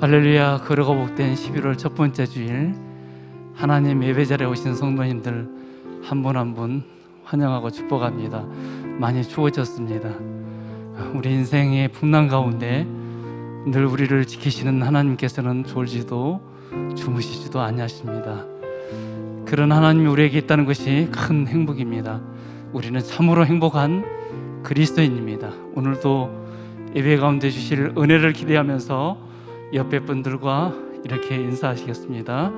할렐루야. 거룩하고 복된 11월 첫 번째 주일, 하나님 예배 자리에 오신 성도님들 한 분 한 분 환영하고 축복합니다. 많이 추워졌습니다. 우리 인생의 풍랑 가운데 늘 우리를 지키시는 하나님께서는 졸지도 주무시지도 아니하십니다. 그런 하나님이 우리에게 있다는 것이 큰 행복입니다. 우리는 참으로 행복한 그리스도인입니다. 오늘도 예배 가운데 주실 은혜를 기대하면서 옆에 분들과 이렇게 인사하시겠습니다.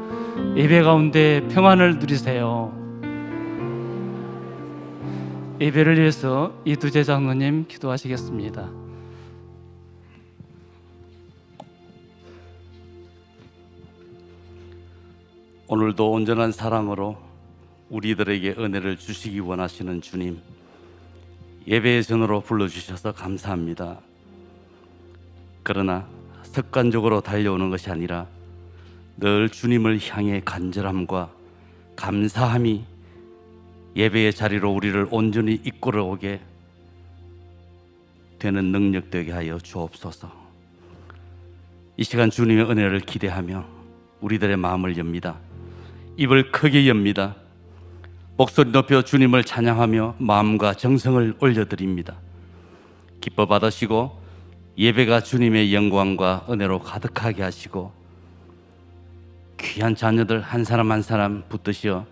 예배 가운데 평안을 누리세요. 예배를 위해서 이두재 장로님 기도하시겠습니다. 오늘도 온전한 사랑으로 우리들에게 은혜를 주시기 원하시는 주님, 예배의 전으로 불러주셔서 감사합니다. 그러나 습관적으로 달려오는 것이 아니라 늘 주님을 향해 간절함과 감사함이 예배의 자리로 우리를 온전히 이끌어오게 되는 능력 되게 하여 주옵소서. 이 시간 주님의 은혜를 기대하며 우리들의 마음을 엽니다. 입을 크게 엽니다. 목소리 높여 주님을 찬양하며 마음과 정성을 올려드립니다. 기뻐 받으시고 예배가 주님의 영광과 은혜로 가득하게 하시고 귀한 자녀들 한 사람 한 사람 붙드시어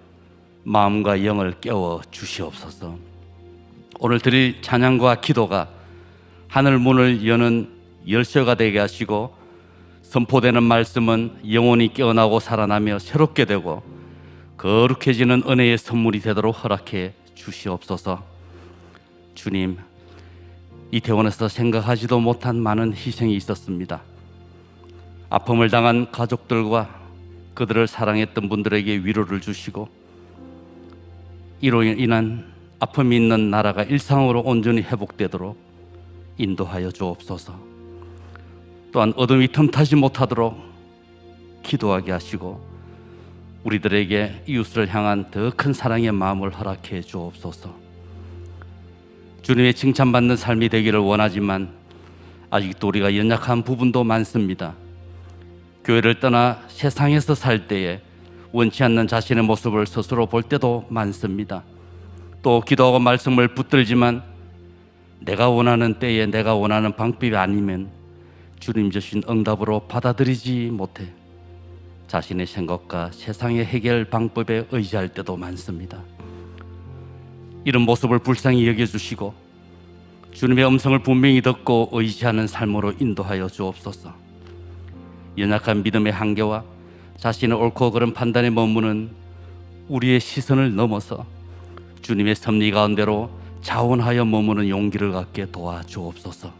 마음과 영을 깨워 주시옵소서. 오늘 드릴 찬양과 기도가 하늘 문을 여는 열쇠가 되게 하시고 선포되는 말씀은 영혼이 깨어나고 살아나며 새롭게 되고 거룩해지는 은혜의 선물이 되도록 허락해 주시옵소서. 주님, 이태원에서 생각하지도 못한 많은 희생이 있었습니다. 아픔을 당한 가족들과 그들을 사랑했던 분들에게 위로를 주시고 이로 인한 아픔이 있는 나라가 일상으로 온전히 회복되도록 인도하여 주옵소서. 또한 어둠이 틈타지 못하도록 기도하게 하시고 우리들에게 이웃을 향한 더 큰 사랑의 마음을 허락해 주옵소서. 주님의 칭찬받는 삶이 되기를 원하지만 아직도 우리가 연약한 부분도 많습니다. 교회를 떠나 세상에서 살 때에 원치 않는 자신의 모습을 스스로 볼 때도 많습니다. 또 기도하고 말씀을 붙들지만 내가 원하는 때에 내가 원하는 방법이 아니면 주님 주신 응답으로 받아들이지 못해 자신의 생각과 세상의 해결 방법에 의지할 때도 많습니다. 이런 모습을 불쌍히 여겨주시고 주님의 음성을 분명히 듣고 의지하는 삶으로 인도하여 주옵소서. 연약한 믿음의 한계와 자신의 옳고 그른 판단에 머무는 우리의 시선을 넘어서 주님의 섭리 가운데로 자원하여 머무는 용기를 갖게 도와주옵소서.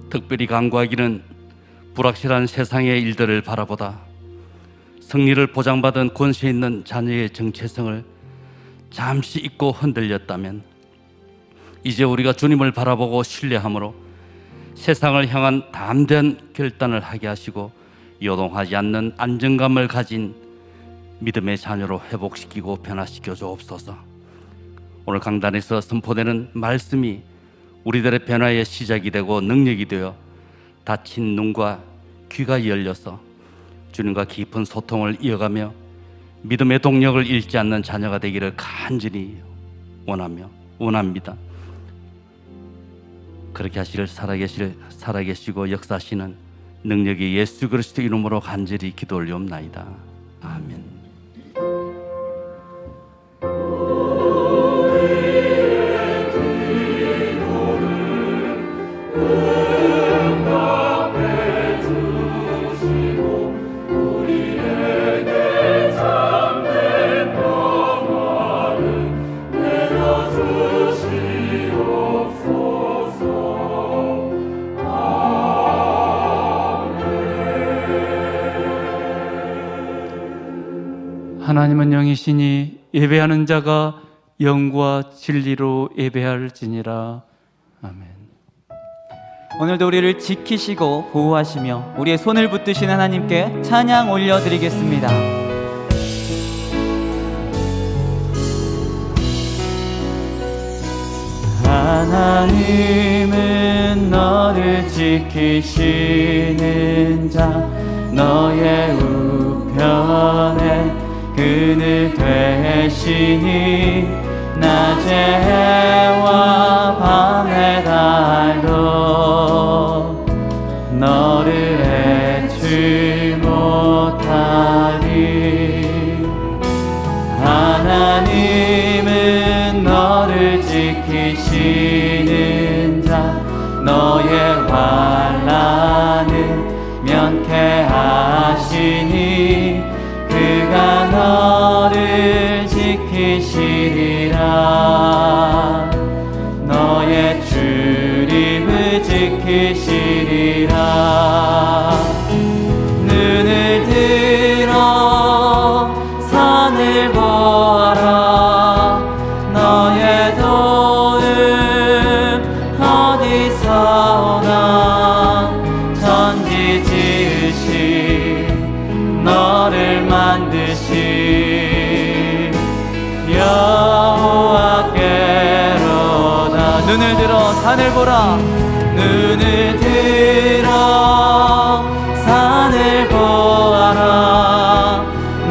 특별히 간구하기는 불확실한 세상의 일들을 바라보다 승리를 보장받은 권세 있는 자녀의 정체성을 잠시 잊고 흔들렸다면 이제 우리가 주님을 바라보고 신뢰함으로 세상을 향한 담대한 결단을 하게 하시고 요동하지 않는 안정감을 가진 믿음의 자녀로 회복시키고 변화시켜 주옵소서. 오늘 강단에서 선포되는 말씀이 우리들의 변화의 시작이 되고 능력이 되어 닫힌 눈과 귀가 열려서 주님과 깊은 소통을 이어가며 믿음의 동력을 잃지 않는 자녀가 되기를 간절히 원합니다. 그렇게 하시길 살아계시고 역사하시는 능력의 예수 그리스도 이름으로 간절히 기도 올리옵나이다. 아멘. 하나님은 영이시니 예배하는 자가 영과 진리로 예배할지니라. 아멘. 오늘도 우리를 지키시고 보호하시며 우리의 손을 붙드신 하나님께 찬양 올려드리겠습니다. 하늘 하나님은 너를 지키시는 자 너의 우편에 그늘 되시니 낮의 해와 밤의 달도 너를 해치 못하리. 하나님은 너를 지키시는 자 너의 환난을 면케하시니 그가 너를 지키시리라. 너의 출입을 지키시리라. 눈을 들어 산을 보아라. 너의 도움 어디서 오나. 천지 지으신 너를 만드신 여호와께로다. 눈을 들어 산을 보라. 눈을 들어 산을 보아라.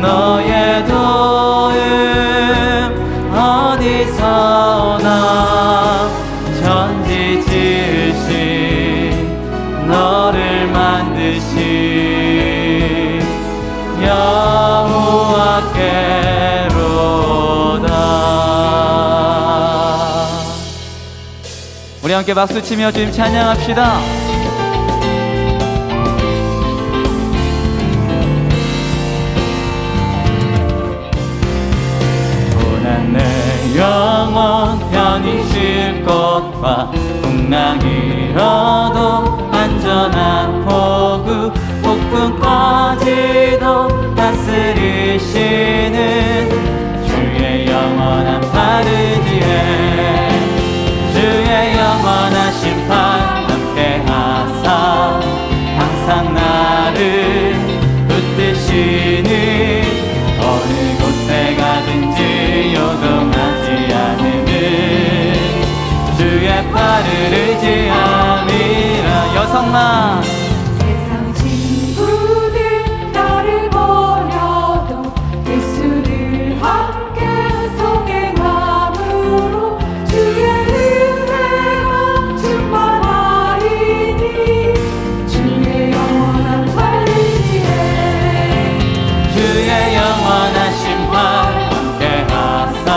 너의 도움 어디서 오나. 천지 지으신 너를 만드신 여호와께로다. 우리 함께 박수치며 주님 찬양합시다. 고난 내 영혼 편히 쉴 곳과 풍랑이어도 안전한 포구 폭풍까지도 다스리시는 주의 영원한 바르지에 주의 영원한 심판 함께하사 항상 나를 붙드시니 어느 곳에 가든지 요동하지 않으는 주의 팔을 의지함이라. 여성만 세상 친구들 나를 버려도 예수를 함께 동행함으로 주의 은혜가 충만하리니 주의 영원한 팔리지에 주의 영원한 심판 함께하사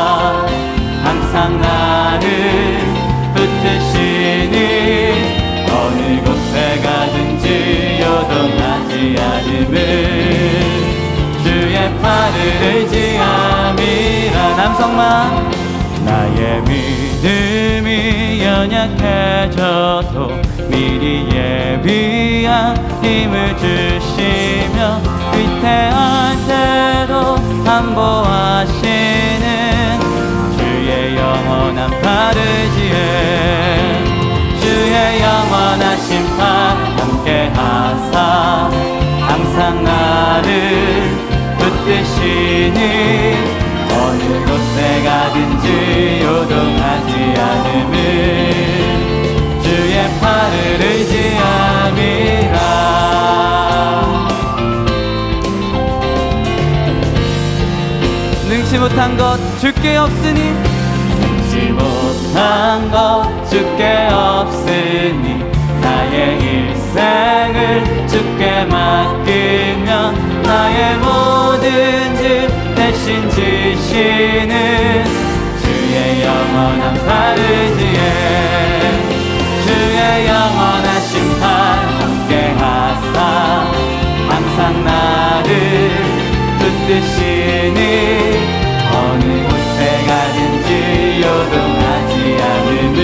항상 나를 붙드시니 어느 곳에 가든지 요동하지 않음을 주의 팔을 의지함이라. 남성만 나의 믿음이 연약해져도 미리 예비한 힘을 주시며 위태할 때도 안보하시는 주의 영원한 바르지에 주의 영원한 심판 함께하사 항상 나를 붙드시니 어느 곳에 가든지 요동하지 않음을 주의 팔을 의지함이라. 능치 못한 것 주께 없으니 능치 못한 것 주께 없으니 나의 일생을 주께 맡기면 나의 모든 죄 대신 지시는 주의 영원한 바르지에 주의 영원한 심판 함께하사 항상 나를 붙드시니 어느 곳에 가든지 요동하지 않음을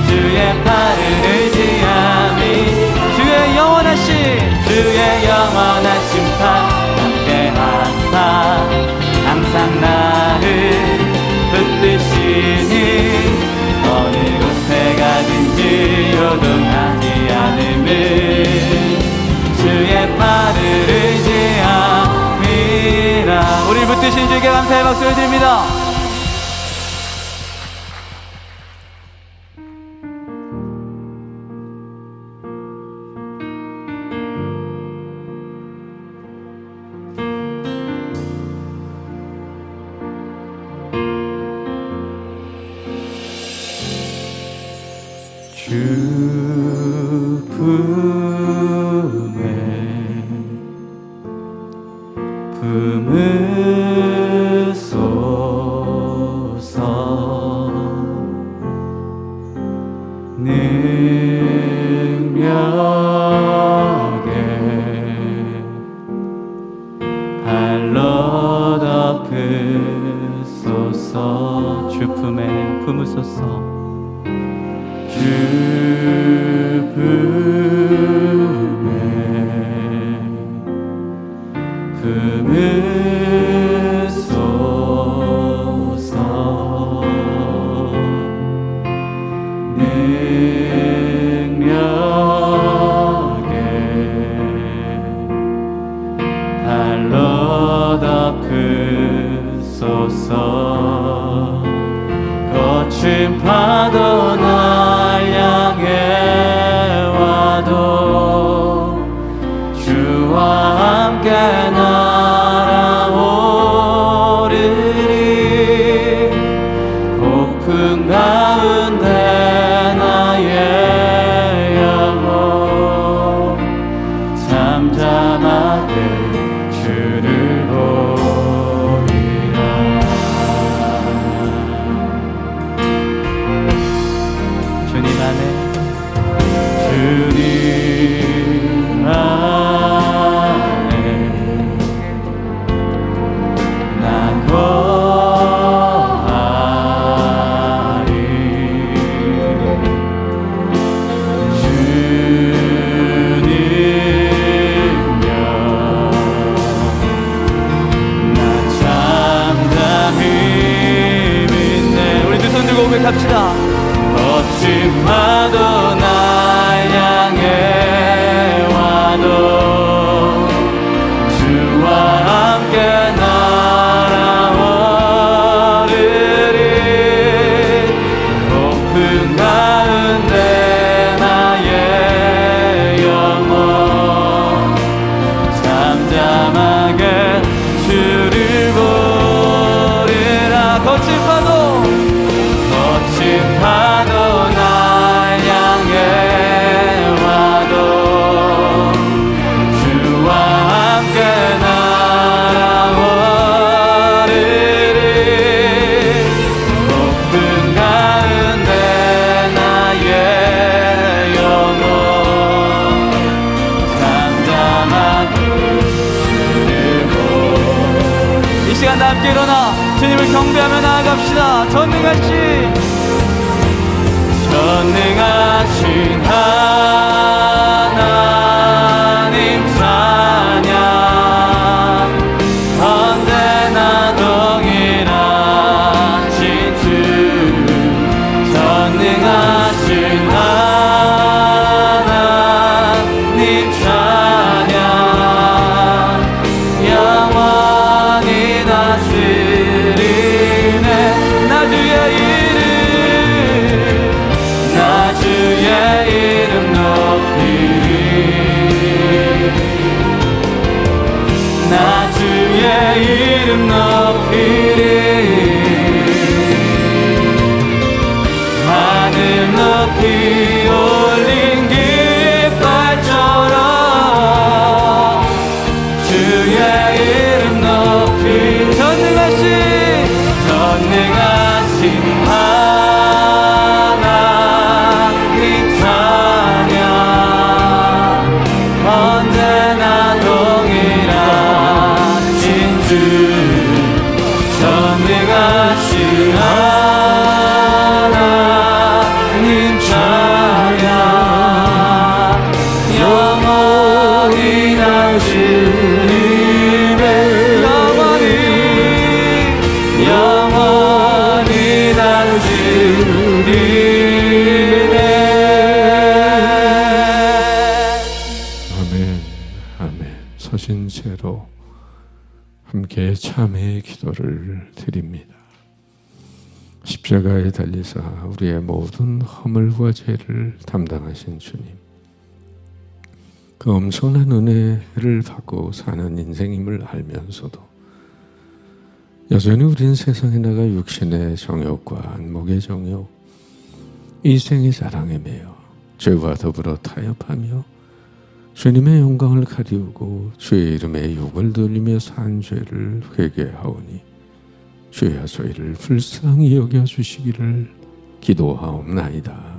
주의 팔을 의지함이 주의 영원한 심판 함께하사 항상 나를 붙드시니 어느 곳에 가든지 요동하지 않음을 주의 팔을 의지함이라. 우리 붙드신 주께 감사의 박수를 드립니다. 품으소서. 품으소서 능력에 달로 덮으소서 거친 파도 날 향해 와도 주와 함께 날아오르리 폭풍 가운데 나의 영혼 잠잠하게 주를 보리라. 주님 안에 주님 안에 난 거하리 주님여 난 잠잠히 믿네. 우리 두 손 들고 고백합시다. 거친 파도 날 향해 와도 주와 함께 날아오르리 높은 가운데 나의 영혼 잠잠하게 주를 보리라. 거친 파도 날 향해 와도 주와 함께 날아오르리 높은 가운데 나의 영혼 잠잠하게 주를 보리. 이 시간 다 함께 일어나 주님을 경배하며 나아갑시다. 전능하신 하나님 찬양 언제나 동일하신 주 전능하신 하나님 찬양 영원히 다스리네. 나 주의 이름 높이리 나 주의 이름 높이리 하늘 높이 올린 깃발처럼 주의 이름 높이 전능하신 하나님 찬양 언제나 동일하신 주 전능하신 하나님 찬양 영원히 날 주님의 영원히 날 주리네. 아멘, 아멘. 서신 채로 함께 참회의 기도를 드립니다. 십자가에 달리사 우리의 모든 허물과 죄를 담당하신 주님, 그 엄청난 은혜를 받고 사는 인생임을 알면서도 여전히 우린 세상에 나가 육신의 정욕과 안목의 정욕, 이생의 자랑에 매여 죄와 더불어 타협하며 주님의 영광을 가리우고 주의 이름에 욕을 돌리며 산 죄를 회개하오니 주여 저희를 불쌍히 여겨주시기를 기도하옵나이다.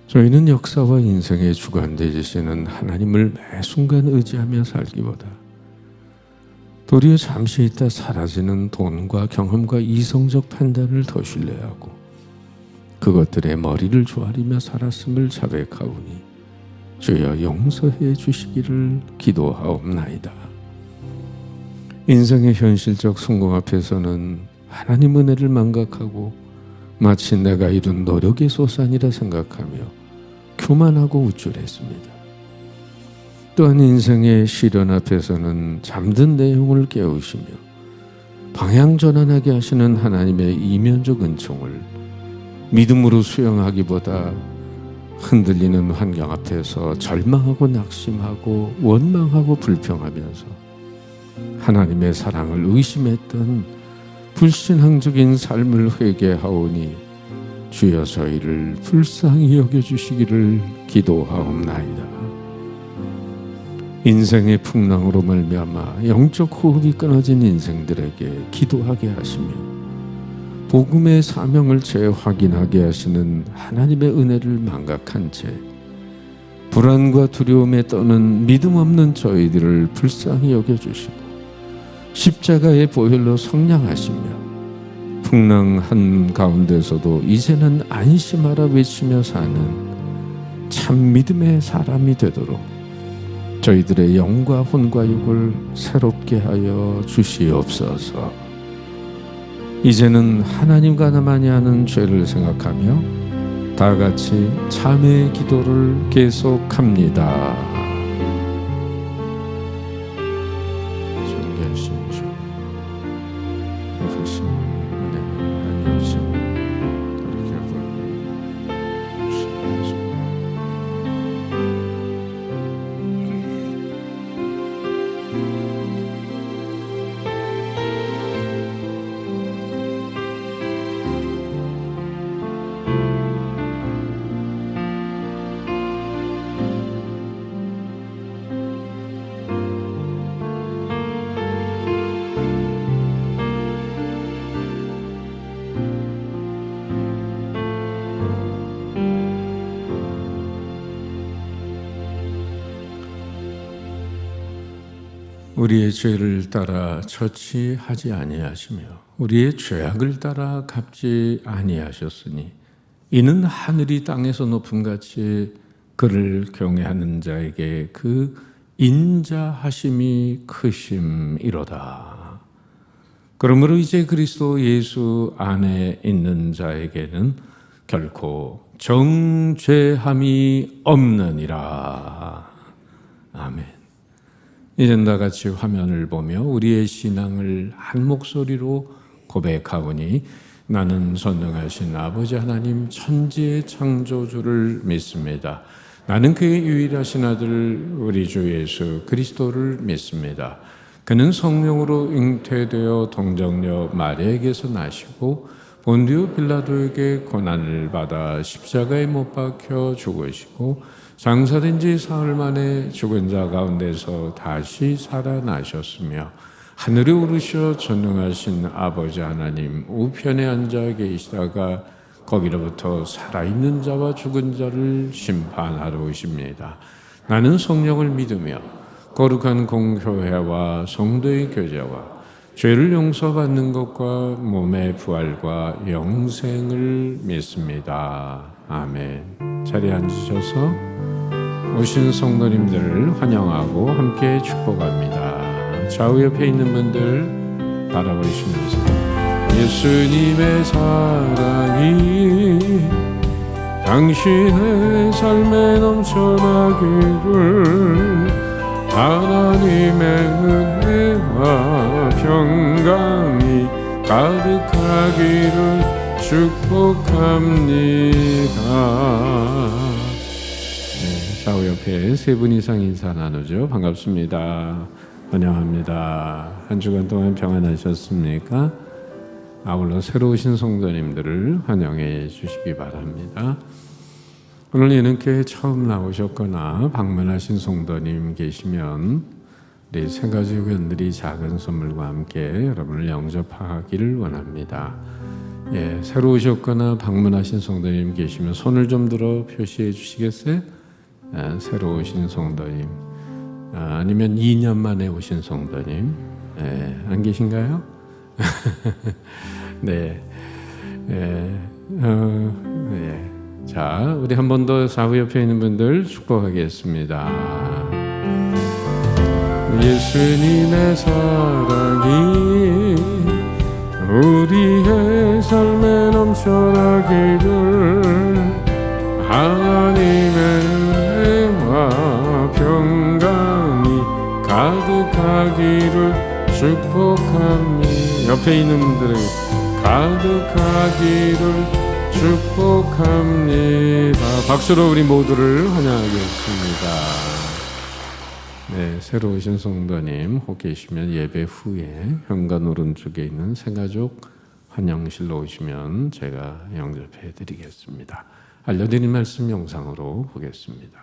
저희는 역사와 인생의 주관 되시는 하나님을 매 순간 의지하며 살기보다 도리어 잠시 있다 사라지는 돈과 경험과 이성적 판단을 더 신뢰하고 그것들의 머리를 조아리며 살았음을 자백하오니 주여 용서해 주시기를 기도하옵나이다. 인생의 현실적 성공 앞에서는 하나님 은혜를 망각하고 마치 내가 이룬 노력의 소산이라 생각하며 교만하고 우쭐했습니다. 또한 인생의 시련 앞에서는 잠든 내용을 깨우시며 방향 전환하게 하시는 하나님의 이면적 은총을 믿음으로 수용하기보다 흔들리는 환경 앞에서 절망하고 낙심하고 원망하고 불평하면서 하나님의 사랑을 의심했던 불신앙적인 삶을 회개하오니 주여 저희를 불쌍히 여겨주시기를 기도하옵나이다. 인생의 풍랑으로 말미암아 영적 호흡이 끊어진 인생들에게 기도하게 하시며 복음의 사명을 재확인하게 하시는 하나님의 은혜를 망각한 채 불안과 두려움에 떠는 믿음 없는 저희들을 불쌍히 여겨주시고 십자가의 보혈로 성량하시며 풍랑 한가운데서도 이제는 안심하라 외치며 사는 참 믿음의 사람이 되도록 저희들의 영과 혼과 육을 새롭게 하여 주시옵소서. 이제는 하나님과 나만이 하는 죄를 생각하며 다 같이 참회의 기도를 계속합니다. 존귀하신 주, 베푸신 은혜는 한이 없이 돌이켜 주시옵소서. 우리의 죄를 따라 처치하지 아니하시며 우리의 죄악을 따라 갚지 아니하셨으니 이는 하늘이 땅에서 높음같이 그를 경외하는 자에게 그 인자하심이 크심이로다. 그러므로 이제 그리스도 예수 안에 있는 자에게는 결코 정죄함이 없느니라. 아멘. 이젠 다 같이 화면을 보며 우리의 신앙을 한 목소리로 고백하오니 나는 전능하신 아버지 하나님 천지의 창조주를 믿습니다. 나는 그의 유일하신 아들 우리 주 예수 그리스도를 믿습니다. 그는 성령으로 잉태되어 동정녀 마리아에게서 나시고 본디오 빌라도에게 고난을 받아 십자가에 못 박혀 죽으시고 장사된 지 사흘 만에 죽은 자 가운데서 다시 살아나셨으며 하늘에 오르셔 전능하신 아버지 하나님 우편에 앉아 계시다가 거기로부터 살아있는 자와 죽은 자를 심판하러 오십니다. 나는 성령을 믿으며 거룩한 공교회와 성도의 교제와 죄를 용서받는 것과 몸의 부활과 영생을 믿습니다. 아멘. 자리에 앉으셔서 오신 성도님들을 환영하고 함께 축복합니다. 좌우 옆에 있는 분들 바라보시면서 예수님의 사랑이 당신의 삶에 넘쳐나기를 하나님의 은혜와 평강이 가득하기를 축복합니다. 좌우 옆에 세 분 이상 인사 나누죠. 반갑습니다. 환영합니다. 한 주간 동안 평안하셨습니까? 아울러 새로 오신 성도님들을 환영해 주시기 바랍니다. 오늘 예능교회 처음 나오셨거나 방문하신 성도님 계시면 우리 세 가지 회원들이 작은 선물과 함께 여러분을 영접하기를 원합니다. 새로 오셨거나 방문하신 성도님 계시면 손을 좀 들어 표시해 주시겠어요? 새로 오신 성도님, 아니면 2년 만에 오신 성도님, 안 계신가요? 네. 네. 자, 우리 한 번 더 좌우 옆에 있는 분들 축복하겠습니다. 예수님의 사랑이 우리의 삶에 넘쳐나기를, 하나님의 은혜와 평강이 가득하기를 축복합니다. 옆에 있는 분들에게 가득하기를 축복합니다. 박수로 우리 모두를 환영하겠습니다. 네, 새로 오신 성도님 혹 계시면 예배 후에 현관 오른쪽에 있는 새가족 환영실로 오시면 제가 영접해 드리겠습니다. 알려드린 말씀 영상으로 보겠습니다.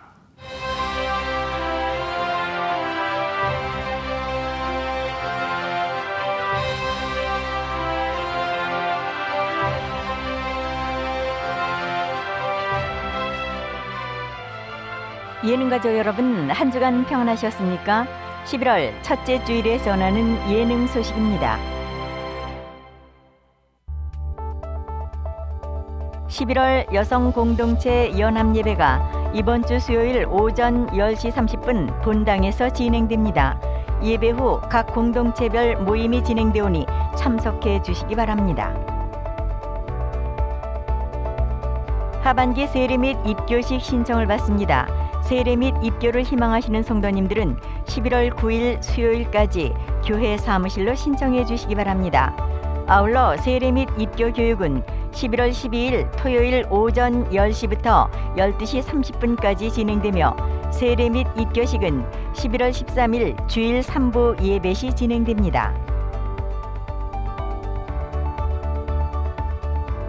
예능가족 여러분, 한 주간 평안하셨습니까? 11월 첫째 주일에 전하는 예능 소식입니다. 11월 여성 공동체 연합 예배가 이번 주 수요일 오전 10시 30분 본당에서 진행됩니다. 예배 후 각 공동체별 모임이 진행되오니 참석해 주시기 바랍니다. 하반기 세례 및 입교식 신청을 받습니다. 세례 및 입교를 희망하시는 성도님들은 11월 9일 수요일까지 교회 사무실로 신청해 주시기 바랍니다. 아울러 세례 및 입교 교육은 11월 12일 토요일 오전 10시부터 12시 30분까지 진행되며, 세례 및 입교식은 11월 13일 주일 3부 예배 시 진행됩니다.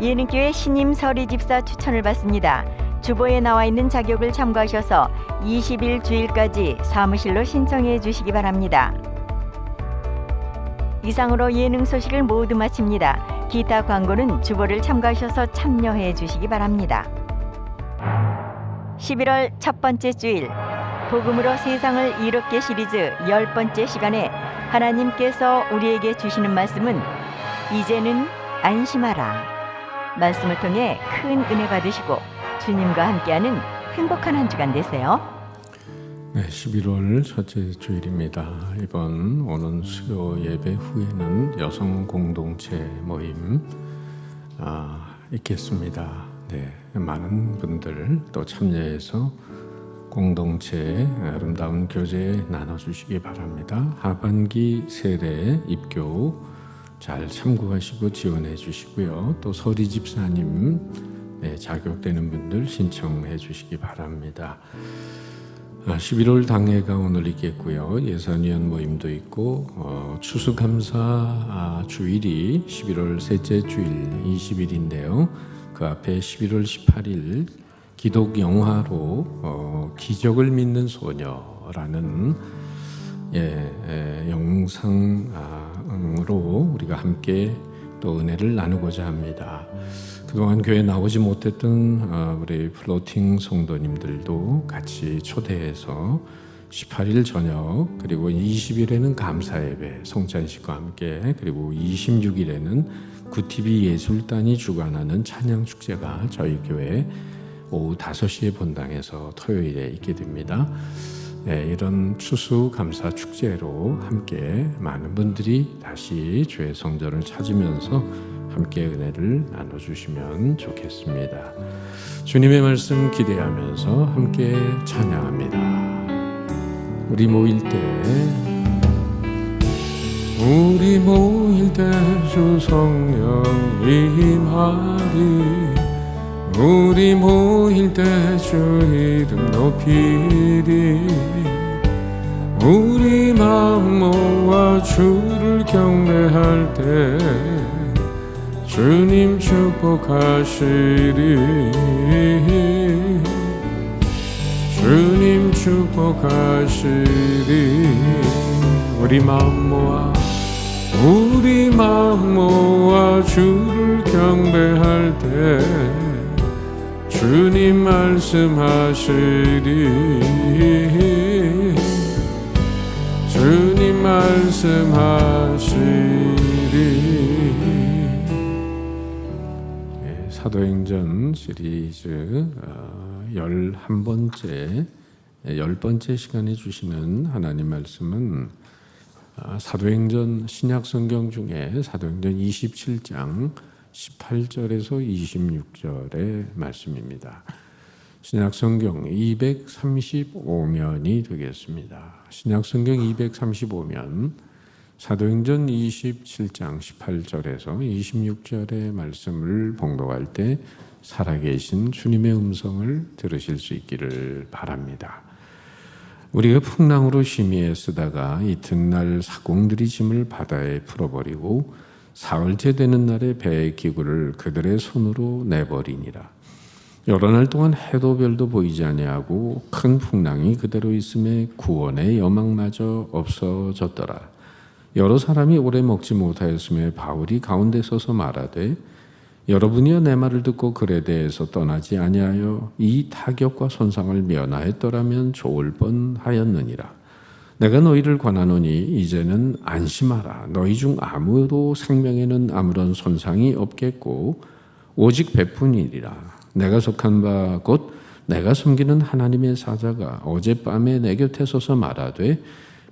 예능교회 신임 서리집사 추천을 받습니다. 주보에 나와 있는 자격을 참고하셔서 20일 주일까지 사무실로 신청해 주시기 바랍니다. 이상으로 예능 소식을 모두 마칩니다. 기타 광고는 주보를 참고하셔서 참여해 주시기 바랍니다. 11월 첫 번째 주일, 복음으로 세상을 이롭게 시리즈 10번째 시간에 하나님께서 우리에게 주시는 말씀은 이제는 안심하라. 말씀을 통해 큰 은혜 받으시고 주님과 함께하는 행복한 한 주간 되세요. 네, 11월 첫째 주일입니다. 이번 오는 수요 예배 후에는 여성 공동체 모임 있겠습니다. 네, 많은 분들 또 참여해서 공동체 아름다운 교제 나눠주시기 바랍니다. 하반기 세례 입교 잘 참고하시고 지원해 주시고요. 또 서리 집사님 자격되는 분들 신청해 주시기 바랍니다. 11월 당회가 오늘 있겠고요. 예산위원 모임도 있고 추수감사 주일이 11월 셋째 주일 20일인데요. 그 앞에 11월 18일 기독 영화로 기적을 믿는 소녀라는 영상으로 우리가 함께 또 은혜를 나누고자 합니다. 그동안 교회 나오지 못했던 우리 플로팅 성도님들도 같이 초대해서 18일 저녁, 그리고 20일에는 감사예배 송찬식과 함께, 그리고 26일에는 구티비 예술단이 주관하는 찬양축제가 저희 교회 오후 5시에 본당에서 토요일에 있게 됩니다. 네, 이런 추수감사 축제로 함께 많은 분들이 다시 주의 성전을 찾으면서 함께 은혜를 나눠주시면 좋겠습니다. 주님의 말씀 기대하면서 함께 찬양합니다. 우리 모일 때 주 성령 임하리. 우리 모일 때 주 이름 높이리. 우리 마음 모아 주를 경배할 때 주님 축복하시리. 주님 축복하시리. 우리 마음 모아 주를 경배할 때 주님 말씀하시리. 주님 말씀하시리. 말씀하시리. 사도행전 시리즈 11번째 10번째 시간에 주시는 하나님 말씀은 사도행전 신약성경 중에 사도행전 27장 18절에서 26절의 말씀입니다. 신약성경 235면이 되겠습니다. 신약성경 235면 사도행전 27장 18절에서 26절의 말씀을 봉독할 때 살아계신 주님의 음성을 들으실 수 있기를 바랍니다. 우리가 풍랑으로 심히 애쓰다가 이튿날 사공들이 짐을 바다에 풀어버리고 사흘째 되는 날에 배의 기구를 그들의 손으로 내버리니라. 여러 날 동안 해도 별도 보이지 아니하고 큰 풍랑이 그대로 있음에 구원의 여망마저 없어졌더라. 여러 사람이 오래 먹지 못하였음에 바울이 가운데 서서 말하되 여러분이여 내 말을 듣고 그레데에서 떠나지 아니하여 이 타격과 손상을 면하였더라면 좋을 뻔하였느니라. 내가 너희를 권하노니 이제는 안심하라. 너희 중 아무도 생명에는 아무런 손상이 없겠고 오직 배뿐이리라. 내가 속한 바 곧 내가 섬기는 하나님의 사자가 어젯밤에 내 곁에 서서 말하되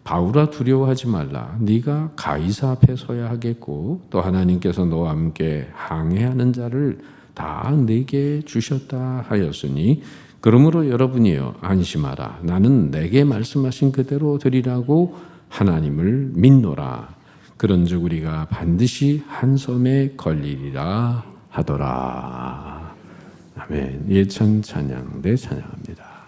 바울아 두려워하지 말라. 네가 가이사 앞에 서야 하겠고 또 하나님께서 너와 함께 항해하는 자를 다 네게 주셨다 하였으니 그러므로 여러분이여 안심하라. 나는 내게 말씀하신 그대로 되리라고 하나님을 믿노라. 그런즉 우리가 반드시 한 섬에 걸리리라 하더라. 아멘. 예천 찬양대 찬양합니다.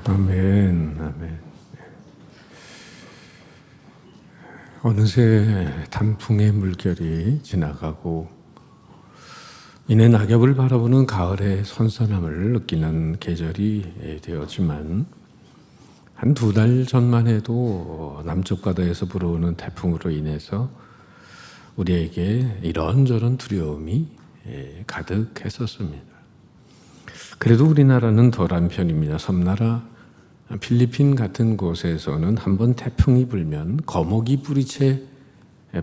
아멘, 아멘. 어느새 단풍의 물결이 지나가고 이내 낙엽을 바라보는 가을의 선선함을 느끼는 계절이 되었지만 한 2달 전만 해도 남쪽 바다에서 불어오는 태풍으로 인해서 우리에게 이런저런 두려움이 가득했었습니다. 그래도 우리나라는 덜한 편입니다. 섬나라 필리핀 같은 곳에서는 한번 태풍이 불면 거목이 뿌리채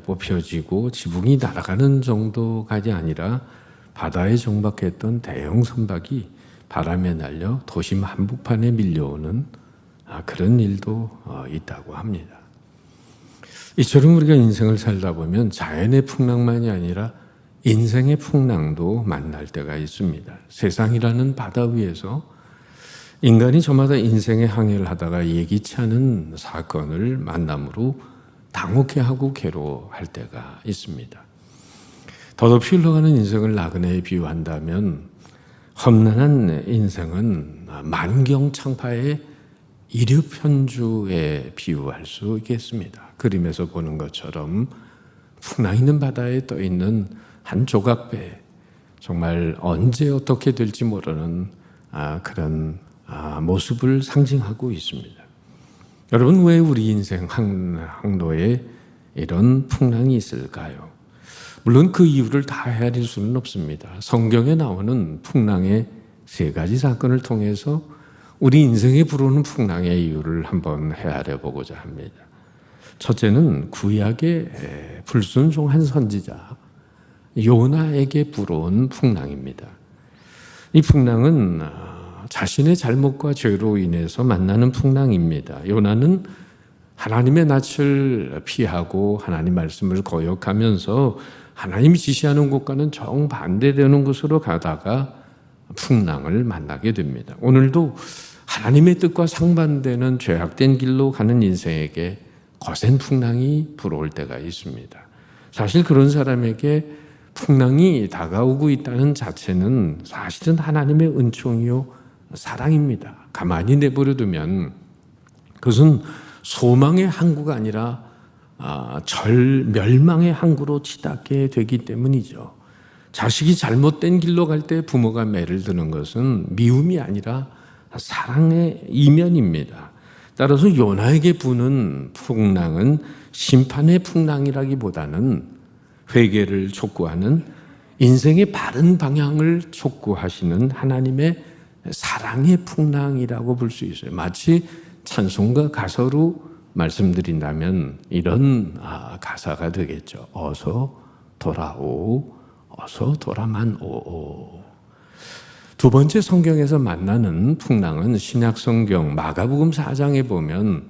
뽑혀지고 지붕이 날아가는 정도까지 아니라 바다에 정박했던 대형 선박이 바람에 날려 도심 한복판에 밀려오는 그런 일도 있다고 합니다. 이처럼 우리가 인생을 살다 보면 자연의 풍랑만이 아니라 인생의 풍랑도 만날 때가 있습니다. 세상이라는 바다 위에서 인간이 저마다 인생의 항해를 하다가 예기치 않은 사건을 만남으로 당혹해하고 괴로워할 때가 있습니다. 덧없이 흘러가는 인생을 나그네에 비유한다면 험난한 인생은 만경창파의 이륙현주에 비유할 수 있겠습니다. 그림에서 보는 것처럼 풍랑 있는 바다에 떠있는 한 조각배, 정말 언제 어떻게 될지 모르는 그런 모습을 상징하고 있습니다. 여러분, 왜 우리 인생 항로에 이런 풍랑이 있을까요? 물론 그 이유를 다 헤아릴 수는 없습니다. 성경에 나오는 풍랑의 3가지 사건을 통해서 우리 인생에 불어오는 풍랑의 이유를 한번 헤아려 보고자 합니다. 첫째는 구약의 불순종한 선지자 요나에게 불어온 풍랑입니다. 이 풍랑은 자신의 잘못과 죄로 인해서 만나는 풍랑입니다. 요나는 하나님의 낯을 피하고 하나님 말씀을 거역하면서 하나님이 지시하는 곳과는 정반대되는 곳으로 가다가 풍랑을 만나게 됩니다. 오늘도 하나님의 뜻과 상반되는 죄악된 길로 가는 인생에게 거센 풍랑이 불어올 때가 있습니다. 사실 그런 사람에게 풍랑이 다가오고 있다는 자체는 사실은 하나님의 은총이요 사랑입니다. 가만히 내버려 두면 그것은 소망의 항구가 아니라 멸망의 항구로 치닫게 되기 때문이죠. 자식이 잘못된 길로 갈 때 부모가 매를 드는 것은 미움이 아니라 사랑의 이면입니다. 따라서 요나에게 부는 풍랑은 심판의 풍랑이라기보다는 회개를 촉구하는 인생의 바른 방향을 촉구하시는 하나님의 사랑의 풍랑이라고 볼 수 있어요. 마치 찬송가 가사로 말씀드린다면 이런 가사가 되겠죠. 어서 돌아오, 어서 돌아만 오오. 두 번째 성경에서 만나는 풍랑은 신약성경 마가복음 4장에 보면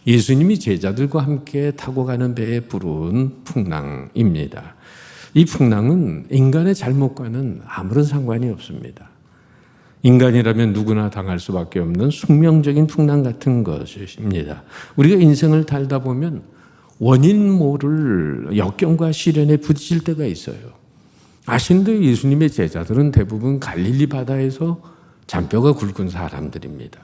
예수님이 제자들과 함께 타고 가는 배에 불어온 풍랑입니다. 이 풍랑은 인간의 잘못과는 아무런 상관이 없습니다. 인간이라면 누구나 당할 수밖에 없는 숙명적인 풍랑 같은 것입니다. 우리가 인생을 살다 보면 원인 모를 역경과 시련에 부딪힐 때가 있어요. 아신데 예수님의 제자들은 대부분 갈릴리 바다에서 잔뼈가 굵은 사람들입니다.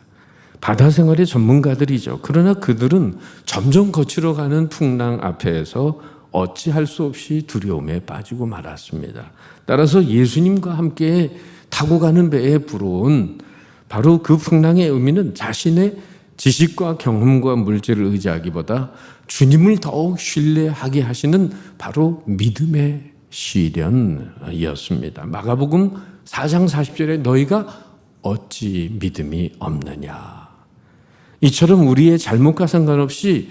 바다 생활의 전문가들이죠. 그러나 그들은 점점 거칠어가는 풍랑 앞에서 어찌할 수 없이 두려움에 빠지고 말았습니다. 따라서 예수님과 함께 타고 가는 배에 불어온 바로 그 풍랑의 의미는 자신의 지식과 경험과 물질을 의지하기보다 주님을 더욱 신뢰하게 하시는 바로 믿음의 시련이었습니다. 마가복음 4장 40절에 너희가 어찌 믿음이 없느냐. 이처럼 우리의 잘못과 상관없이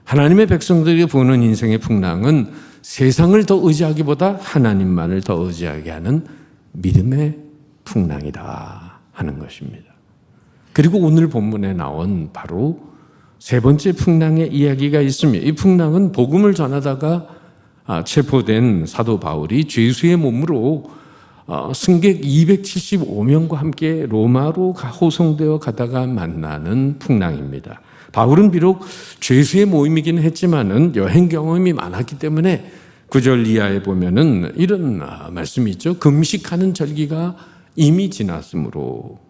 하나님의 백성들에게 부는 인생의 풍랑은 세상을 더 의지하기보다 하나님만을 더 의지하게 하는 믿음의 풍랑이다 하는 것입니다. 그리고 오늘 본문에 나온 바로 3번째 풍랑의 이야기가 있습니다. 이 풍랑은 복음을 전하다가 체포된 사도 바울이 죄수의 몸으로 승객 275명과 함께 로마로 호송되어 가다가 만나는 풍랑입니다. 바울은 비록 죄수의 모임이긴 했지만은 여행 경험이 많았기 때문에 9절 이하에 보면은 이런 말씀이 있죠. 금식하는 절기가 이미 지났으므로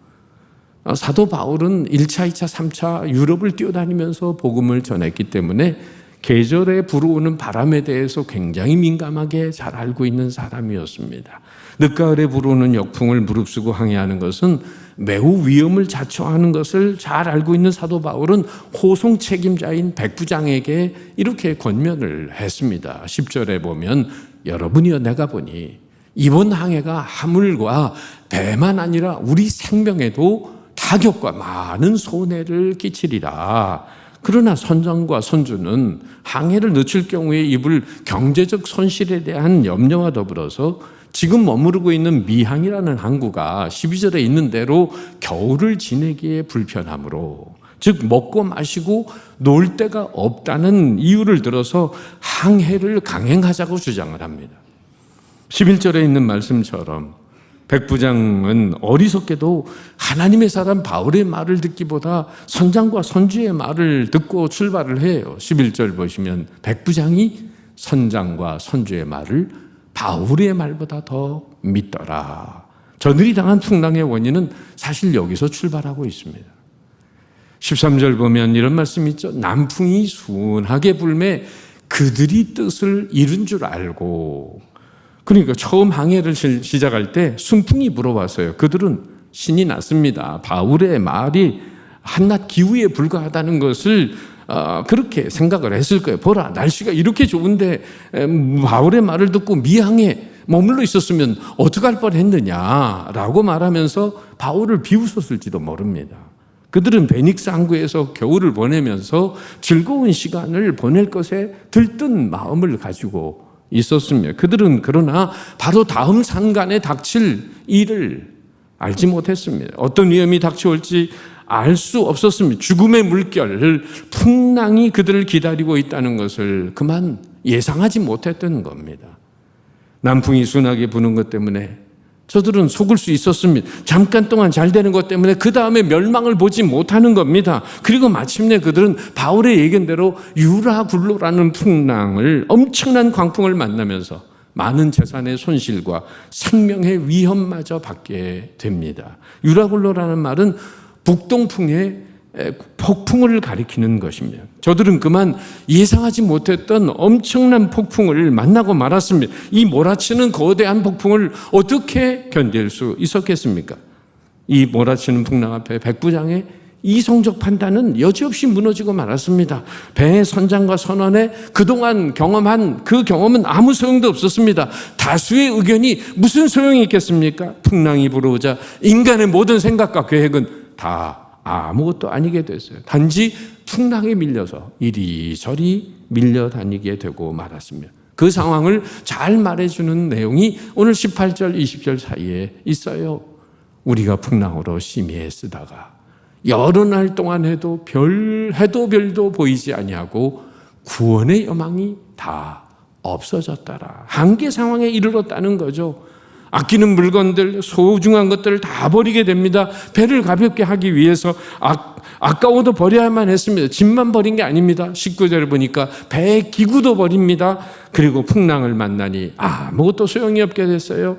사도 바울은 1차, 2차, 3차 유럽을 뛰어다니면서 복음을 전했기 때문에 계절에 불어오는 바람에 대해서 굉장히 민감하게 잘 알고 있는 사람이었습니다. 늦가을에 불어오는 역풍을 무릅쓰고 항해하는 것은 매우 위험을 자초하는 것을 잘 알고 있는 사도 바울은 호송 책임자인 백부장에게 이렇게 권면을 했습니다. 10절에 보면 여러분이여 내가 보니 이번 항해가 하물과 배만 아니라 우리 생명에도 타격과 많은 손해를 끼치리라. 그러나 선장과 선주는 항해를 늦출 경우에 입을 경제적 손실에 대한 염려와 더불어서 지금 머무르고 있는 미항이라는 항구가 12절에 있는 대로 겨울을 지내기에 불편하므로, 즉 먹고 마시고 놀 데가 없다는 이유를 들어서 항해를 강행하자고 주장을 합니다. 11절에 있는 말씀처럼 백부장은 어리석게도 하나님의 사람 바울의 말을 듣기보다 선장과 선주의 말을 듣고 출발을 해요. 11절 보시면 백부장이 선장과 선주의 말을 바울의 말보다 더 믿더라. 저들이 당한 풍랑의 원인은 사실 여기서 출발하고 있습니다. 13절 보면 이런 말씀이 있죠. 남풍이 순하게 불매 그들이 뜻을 이룬 줄 알고, 그러니까 처음 항해를 시작할 때 순풍이 불어왔어요. 그들은 신이 났습니다. 바울의 말이 한낮 기후에 불과하다는 것을 그렇게 생각을 했을 거예요. 보라, 날씨가 이렇게 좋은데 바울의 말을 듣고 미항에 머물러 있었으면 어떡할 뻔했느냐라고 말하면서 바울을 비웃었을지도 모릅니다. 그들은 베닉스 항구에서 겨울을 보내면서 즐거운 시간을 보낼 것에 들뜬 마음을 가지고 있었습니다. 그들은 그러나 바로 다음 산간에 닥칠 일을 알지 못했습니다. 어떤 위험이 닥쳐올지 알 수 없었습니다. 죽음의 물결, 풍랑이 그들을 기다리고 있다는 것을 그만 예상하지 못했던 겁니다. 남풍이 순하게 부는 것 때문에 저들은 속을 수 있었습니다. 잠깐 동안 잘 되는 것 때문에 그 다음에 멸망을 보지 못하는 겁니다. 그리고 마침내 그들은 바울의 예견대로 유라굴로라는 풍랑을, 엄청난 광풍을 만나면서 많은 재산의 손실과 생명의 위험마저 받게 됩니다. 유라굴로라는 말은 북동풍의 폭풍을 가리키는 것입니다. 저들은 그만 예상하지 못했던 엄청난 폭풍을 만나고 말았습니다. 이 몰아치는 거대한 폭풍을 어떻게 견딜 수 있었겠습니까? 이 몰아치는 풍랑 앞에 백부장의 이성적 판단은 여지없이 무너지고 말았습니다. 배의 선장과 선원의 그동안 경험한 그 경험은 아무 소용도 없었습니다. 다수의 의견이 무슨 소용이 있겠습니까? 풍랑이 불어오자 인간의 모든 생각과 계획은 다 아무것도 아니게 됐어요. 단지 풍랑에 밀려서 이리저리 밀려다니게 되고 말았습니다. 그 상황을 잘 말해주는 내용이 오늘 18절, 20절 사이에 있어요. 우리가 풍랑으로 심히 쓰다가 여러 날 동안 해도 별도 보이지 아니하고 구원의 여망이 다 없어졌더라. 한계 상황에 이르렀다는 거죠. 아끼는 물건들, 소중한 것들을 다 버리게 됩니다. 배를 가볍게 하기 위해서 아까워도 버려야만 했습니다. 짐만 버린 게 아닙니다. 19절에 보니까 배의 기구도 버립니다. 그리고 풍랑을 만나니 아무것도 소용이 없게 됐어요.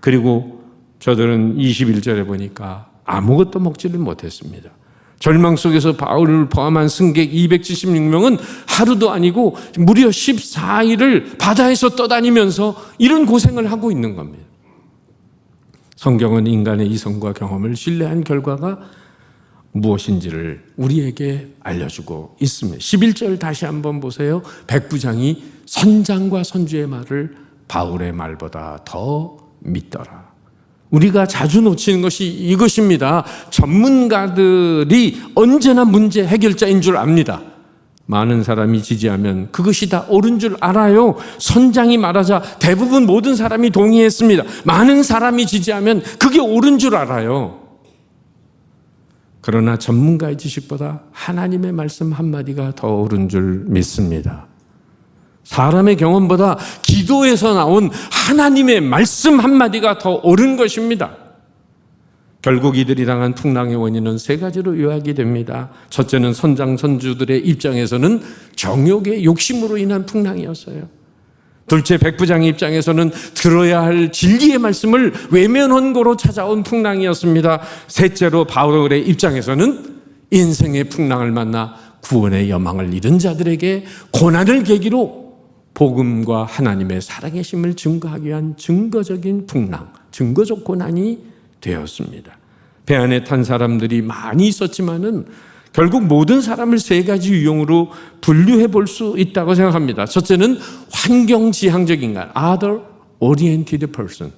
그리고 저들은 21절에 보니까 아무것도 먹지를 못했습니다. 절망 속에서 바울을 포함한 승객 276명은 하루도 아니고 무려 14일을 바다에서 떠다니면서 이런 고생을 하고 있는 겁니다. 성경은 인간의 이성과 경험을 신뢰한 결과가 무엇인지를 우리에게 알려주고 있습니다. 11절 다시 한번 보세요. 백부장이 선장과 선주의 말을 바울의 말보다 더 믿더라. 우리가 자주 놓치는 것이 이것입니다. 전문가들이 언제나 문제 해결자인 줄 압니다. 많은 사람이 지지하면 그것이 다 옳은 줄 알아요. 선장이 말하자 대부분 모든 사람이 동의했습니다. 많은 사람이 지지하면 그게 옳은 줄 알아요. 그러나 전문가의 지식보다 하나님의 말씀 한마디가 더 옳은 줄 믿습니다. 사람의 경험보다 기도에서 나온 하나님의 말씀 한마디가 더 옳은 것입니다. 결국 이들이 당한 풍랑의 원인은 세 가지로 요약이 됩니다. 첫째는 선장 선주들의 입장에서는 정욕의 욕심으로 인한 풍랑이었어요. 둘째, 백부장의 입장에서는 들어야 할 진리의 말씀을 외면헌고로 찾아온 풍랑이었습니다. 셋째로, 바울의 입장에서는 인생의 풍랑을 만나 구원의 여망을 잃은 자들에게 고난을 계기로 복음과 하나님의 살아계심을 증거하기 위한 증거적인 풍랑, 증거적 고난이 되었습니다. 배 안에 탄 사람들이 많이 있었지만은 결국 모든 사람을 세 가지 유형으로 분류해 볼 수 있다고 생각합니다. 첫째는 환경지향적 인간, other oriented person.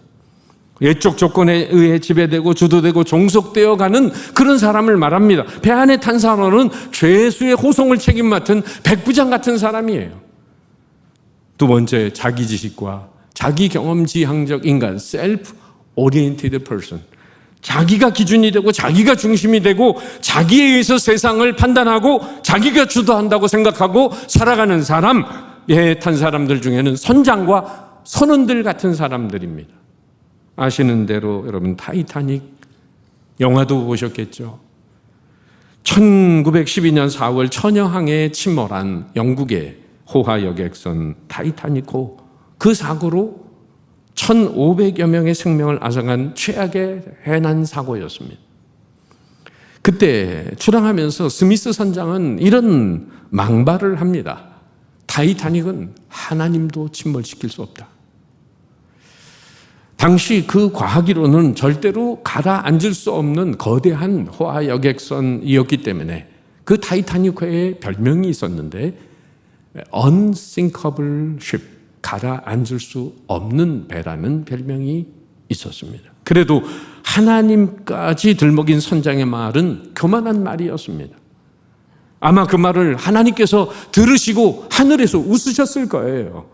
외적 조건에 의해 지배되고 주도되고 종속되어 가는 그런 사람을 말합니다. 배 안에 탄 사람은 죄수의 호송을 책임 맡은 백부장 같은 사람이에요. 두 번째, 자기 지식과 자기 경험 지향적 인간, self-oriented person. 자기가 기준이 되고 자기가 중심이 되고 자기에 의해서 세상을 판단하고 자기가 주도한다고 생각하고 살아가는 사람, 배에 탄 사람들 중에는 선장과 선원들 같은 사람들입니다. 아시는 대로 여러분, 타이타닉 영화도 보셨겠죠. 1912년 4월 처녀항에 침몰한 영국의 호화 여객선 타이타닉호, 그 사고로 1,500여 명의 생명을 앗아간 최악의 해난 사고였습니다. 그때 출항하면서 스미스 선장은 이런 망발을 합니다. 타이타닉은 하나님도 침몰시킬 수 없다. 당시 그 과학이론은 절대로 가라앉을 수 없는 거대한 호화 여객선이었기 때문에 그 타이타닉호에 별명이 있었는데 Unsinkable Ship, 가라앉을 수 없는 배라는 별명이 있었습니다. 그래도 하나님까지 들먹인 선장의 말은 교만한 말이었습니다. 아마 그 말을 하나님께서 들으시고 하늘에서 웃으셨을 거예요.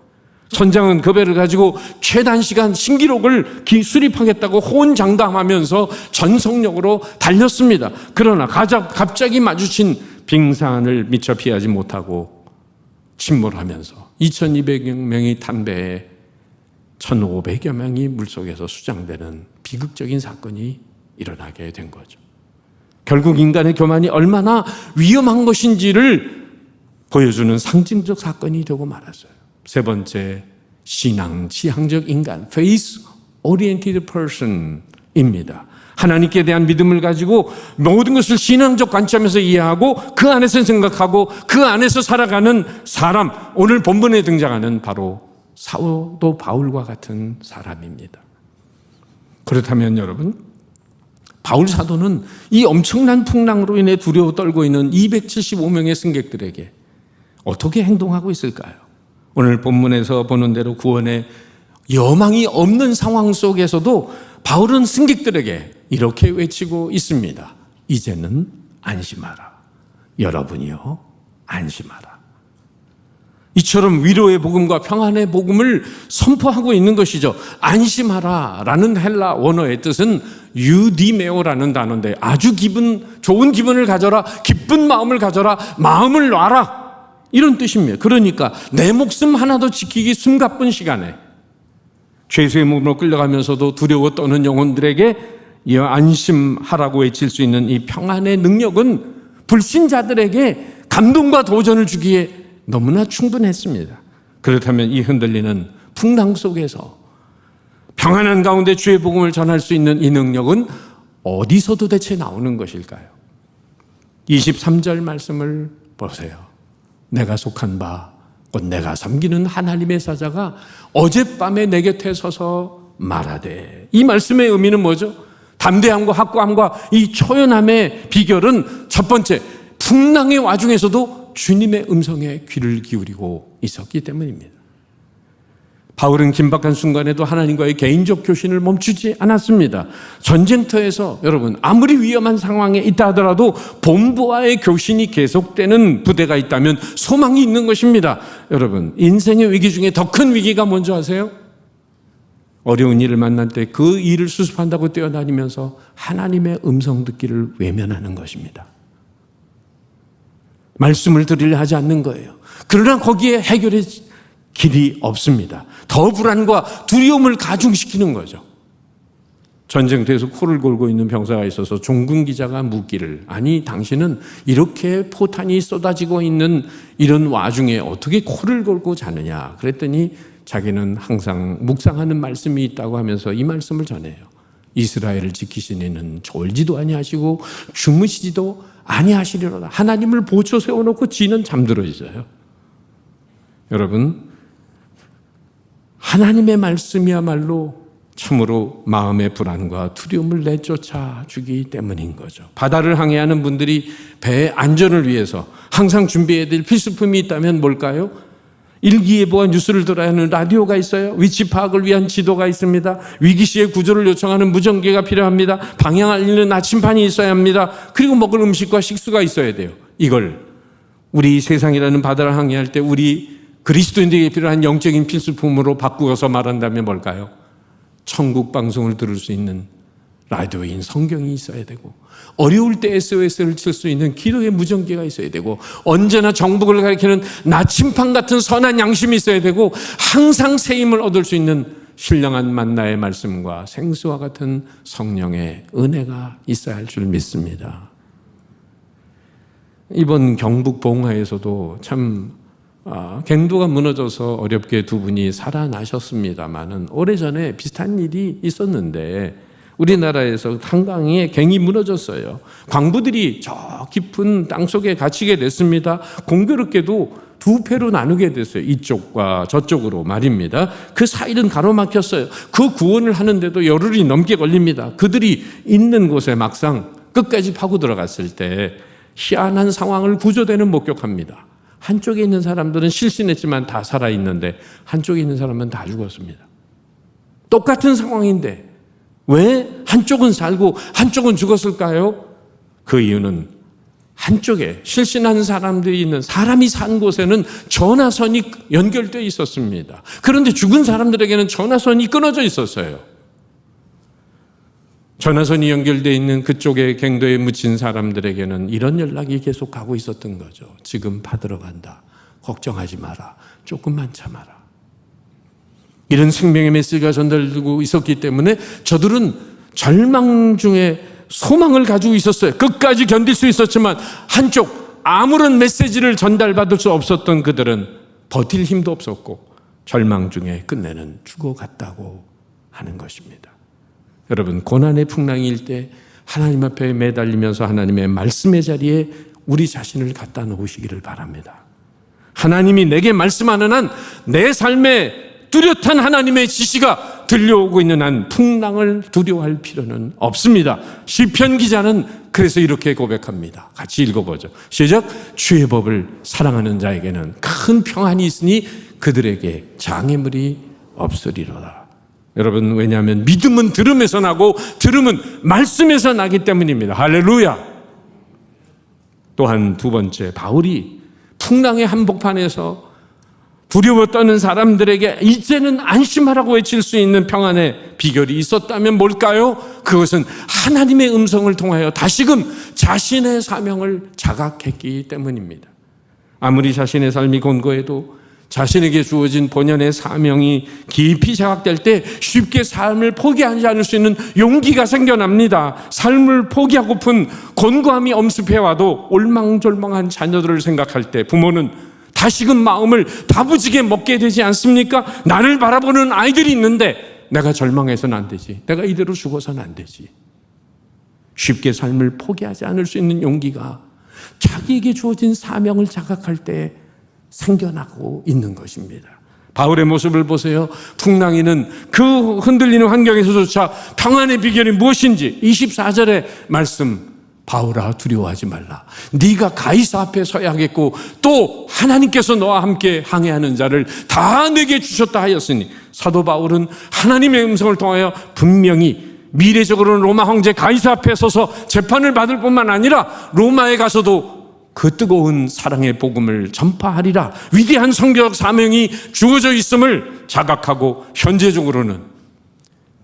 선장은 그 배를 가지고 최단시간 신기록을 수립하겠다고 호언장담하면서 전속력으로 달렸습니다. 그러나 갑자기 마주친 빙산을 미처 피하지 못하고 침몰하면서 2,200여 명이 탄 배에 1,500여 명이 물속에서 수장되는 비극적인 사건이 일어나게 된 거죠. 결국 인간의 교만이 얼마나 위험한 것인지를 보여주는 상징적 사건이 되고 말았어요. 세 번째, 신앙 지향적 인간, faith oriented person입니다. 하나님께 대한 믿음을 가지고 모든 것을 신앙적 관점에서 이해하고 그 안에서 생각하고 그 안에서 살아가는 사람, 오늘 본문에 등장하는 바로 사도 바울과 같은 사람입니다. 그렇다면 여러분, 바울 사도는 이 엄청난 풍랑으로 인해 두려워 떨고 있는 275명의 승객들에게 어떻게 행동하고 있을까요? 오늘 본문에서 보는 대로 구원의 여망이 없는 상황 속에서도 바울은 승객들에게 이렇게 외치고 있습니다. 이제는 안심하라. 여러분이요, 안심하라. 이처럼 위로의 복음과 평안의 복음을 선포하고 있는 것이죠. 안심하라라는 헬라 원어의 뜻은 유디메오라는 단어인데 아주 좋은 기분을 가져라, 기쁜 마음을 가져라, 마음을 놔라, 이런 뜻입니다. 그러니까 내 목숨 하나도 지키기 숨가쁜 시간에 죄수의 몸으로 끌려가면서도 두려워 떠는 영혼들에게 안심하라고 외칠 수 있는 이 평안의 능력은 불신자들에게 감동과 도전을 주기에 너무나 충분했습니다. 그렇다면 이 흔들리는 풍랑 속에서 평안한 가운데 주의 복음을 전할 수 있는 이 능력은 어디서 도대체 나오는 것일까요? 23절 말씀을 보세요. 내가 속한 바 곧 내가 섬기는 하나님의 사자가 어젯밤에 내 곁에 서서 말하되, 이 말씀의 의미는 뭐죠? 담대함과 확고함과 이 초연함의 비결은 첫 번째, 풍랑의 와중에서도 주님의 음성에 귀를 기울이고 있었기 때문입니다. 바울은 긴박한 순간에도 하나님과의 개인적 교신을 멈추지 않았습니다. 전쟁터에서 여러분, 아무리 위험한 상황에 있다 하더라도 본부와의 교신이 계속되는 부대가 있다면 소망이 있는 것입니다. 여러분, 인생의 위기 중에 더 큰 위기가 뭔지 아세요? 어려운 일을 만날 때 그 일을 수습한다고 뛰어다니면서 하나님의 음성 듣기를 외면하는 것입니다. 말씀을 들으려 하지 않는 거예요. 그러나 거기에 해결의 길이 없습니다. 더 불안과 두려움을 가중시키는 거죠. 전쟁터에서 코를 골고 있는 병사가 있어서 종군 기자가 묻기를, 아니 당신은 이렇게 포탄이 쏟아지고 있는 이런 와중에 어떻게 코를 골고 자느냐 그랬더니 자기는 항상 묵상하는 말씀이 있다고 하면서 이 말씀을 전해요. 이스라엘을 지키신 이는 졸지도 아니하시고 주무시지도 아니하시리로다. 하나님을 보초 세워놓고 지는 잠들어 있어요. 여러분, 하나님의 말씀이야말로 참으로 마음의 불안과 두려움을 내쫓아 주기 때문인 거죠. 바다를 항해하는 분들이 배의 안전을 위해서 항상 준비해야 될 필수품이 있다면 뭘까요? 일기예보와 뉴스를 들어야 하는 라디오가 있어요. 위치 파악을 위한 지도가 있습니다. 위기 시에 구조를 요청하는 무전기가 필요합니다. 방향 알리는 나침판이 있어야 합니다. 그리고 먹을 음식과 식수가 있어야 돼요. 이걸 우리 세상이라는 바다를 항해할 때 우리 그리스도인들에게 필요한 영적인 필수품으로 바꾸어서 말한다면 뭘까요? 천국 방송을 들을 수 있는 라디오인 성경이 있어야 되고, 어려울 때 SOS를 칠 수 있는 기도의 무전기가 있어야 되고, 언제나 정복을 가리키는 나침판 같은 선한 양심이 있어야 되고, 항상 새 힘을 얻을 수 있는 신령한 만나의 말씀과 생수와 같은 성령의 은혜가 있어야 할 줄 믿습니다. 이번 경북 봉화에서도 참 갱도가 무너져서 어렵게 두 분이 살아나셨습니다마는 오래전에 비슷한 일이 있었는데 우리나라에서 한강에 갱이 무너졌어요. 광부들이 저 깊은 땅속에 갇히게 됐습니다. 공교롭게도 두 패로 나누게 됐어요. 이쪽과 저쪽으로 말입니다. 그 사이는 가로막혔어요. 그 구원을 하는데도 열흘이 넘게 걸립니다. 그들이 있는 곳에 막상 끝까지 파고 들어갔을 때 희한한 상황을 구조대는 목격합니다. 한쪽에 있는 사람들은 실신했지만 다 살아있는데 한쪽에 있는 사람은 다 죽었습니다. 똑같은 상황인데 왜 한쪽은 살고 한쪽은 죽었을까요? 그 이유는 한쪽에 실신한 사람들이 있는, 사람이 산 곳에는 전화선이 연결되어 있었습니다. 그런데 죽은 사람들에게는 전화선이 끊어져 있었어요. 전화선이 연결되어 있는 그쪽에 갱도에 묻힌 사람들에게는 이런 연락이 계속 가고 있었던 거죠. 지금 받으러 간다. 걱정하지 마라. 조금만 참아라. 이런 생명의 메시지가 전달되고 있었기 때문에 저들은 절망 중에 소망을 가지고 있었어요. 끝까지 견딜 수 있었지만 한쪽 아무런 메시지를 전달받을 수 없었던 그들은 버틸 힘도 없었고 절망 중에 끝내는 죽어갔다고 하는 것입니다. 여러분, 고난의 풍랑일 때 하나님 앞에 매달리면서 하나님의 말씀의 자리에 우리 자신을 갖다 놓으시기를 바랍니다. 하나님이 내게 말씀하는 한 내 삶에 뚜렷한 하나님의 지시가 들려오고 있는 한 풍랑을 두려워할 필요는 없습니다. 시편 기자는 그래서 이렇게 고백합니다. 같이 읽어보죠. 시작. 주의 법을 사랑하는 자에게는 큰 평안이 있으니 그들에게 장애물이 없으리로다. 여러분, 왜냐하면 믿음은 들음에서 나고 들음은 말씀에서 나기 때문입니다. 할렐루야. 또한 두 번째, 바울이 풍랑의 한복판에서 두려워 떠는 사람들에게 이제는 안심하라고 외칠 수 있는 평안의 비결이 있었다면 뭘까요? 그것은 하나님의 음성을 통하여 다시금 자신의 사명을 자각했기 때문입니다. 아무리 자신의 삶이 곤고해도 자신에게 주어진 본연의 사명이 깊이 자각될 때 쉽게 삶을 포기하지 않을 수 있는 용기가 생겨납니다. 삶을 포기하고픈 곤고함이 엄습해와도 올망졸망한 자녀들을 생각할 때 부모는 다시금 마음을 다부지게 먹게 되지 않습니까? 나를 바라보는 아이들이 있는데 내가 절망해서는 안 되지. 내가 이대로 죽어서는 안 되지. 쉽게 삶을 포기하지 않을 수 있는 용기가 자기에게 주어진 사명을 자각할 때 생겨나고 있는 것입니다. 바울의 모습을 보세요. 풍랑이는 그 흔들리는 환경에서조차 평안의 비결이 무엇인지 24절의 말씀, 바울아 두려워하지 말라. 네가 가이사 앞에 서야겠고 또 하나님께서 너와 함께 항해하는 자를 다 내게 주셨다 하였으니, 사도 바울은 하나님의 음성을 통하여 분명히 미래적으로는 로마 황제 가이사 앞에 서서 재판을 받을 뿐만 아니라 로마에 가서도 그 뜨거운 사랑의 복음을 전파하리라, 위대한 선교적 사명이 주어져 있음을 자각하고 현재적으로는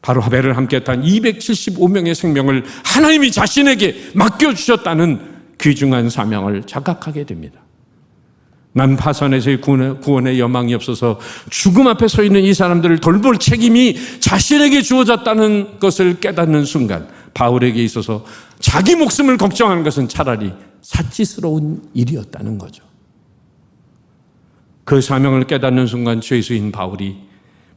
바로 하벨을 함께했던 275명의 생명을 하나님이 자신에게 맡겨주셨다는 귀중한 사명을 자각하게 됩니다. 난 파산에서의 구원의 여망이 없어서 죽음 앞에 서 있는 이 사람들을 돌볼 책임이 자신에게 주어졌다는 것을 깨닫는 순간 바울에게 있어서 자기 목숨을 걱정하는 것은 차라리 사치스러운 일이었다는 거죠. 그 사명을 깨닫는 순간 죄수인 바울이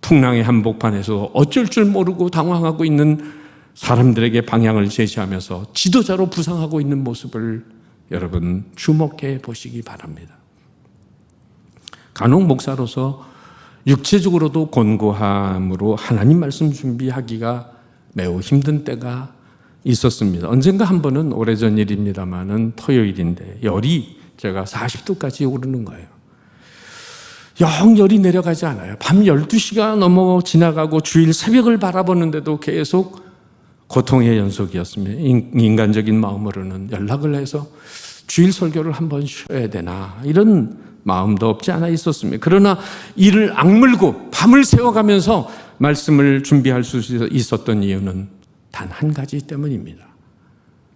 풍랑의 한복판에서 어쩔 줄 모르고 당황하고 있는 사람들에게 방향을 제시하면서 지도자로 부상하고 있는 모습을 여러분 주목해 보시기 바랍니다. 간혹 목사로서 육체적으로도 곤고함으로 하나님 말씀 준비하기가 매우 힘든 때가 있었습니다. 언젠가 한 번은 오래전 일입니다만은 토요일인데 열이 제가 40도까지 오르는 거예요. 영 열이 내려가지 않아요. 밤 12시가 넘어 지나가고 주일 새벽을 바라보는데도 계속 고통의 연속이었습니다. 인간적인 마음으로는 연락을 해서 주일 설교를 한번 쉬어야 되나 이런 마음도 없지 않아 있었습니다. 그러나 이를 악물고 밤을 새워가면서 말씀을 준비할 수 있었던 이유는 단 한 가지 때문입니다.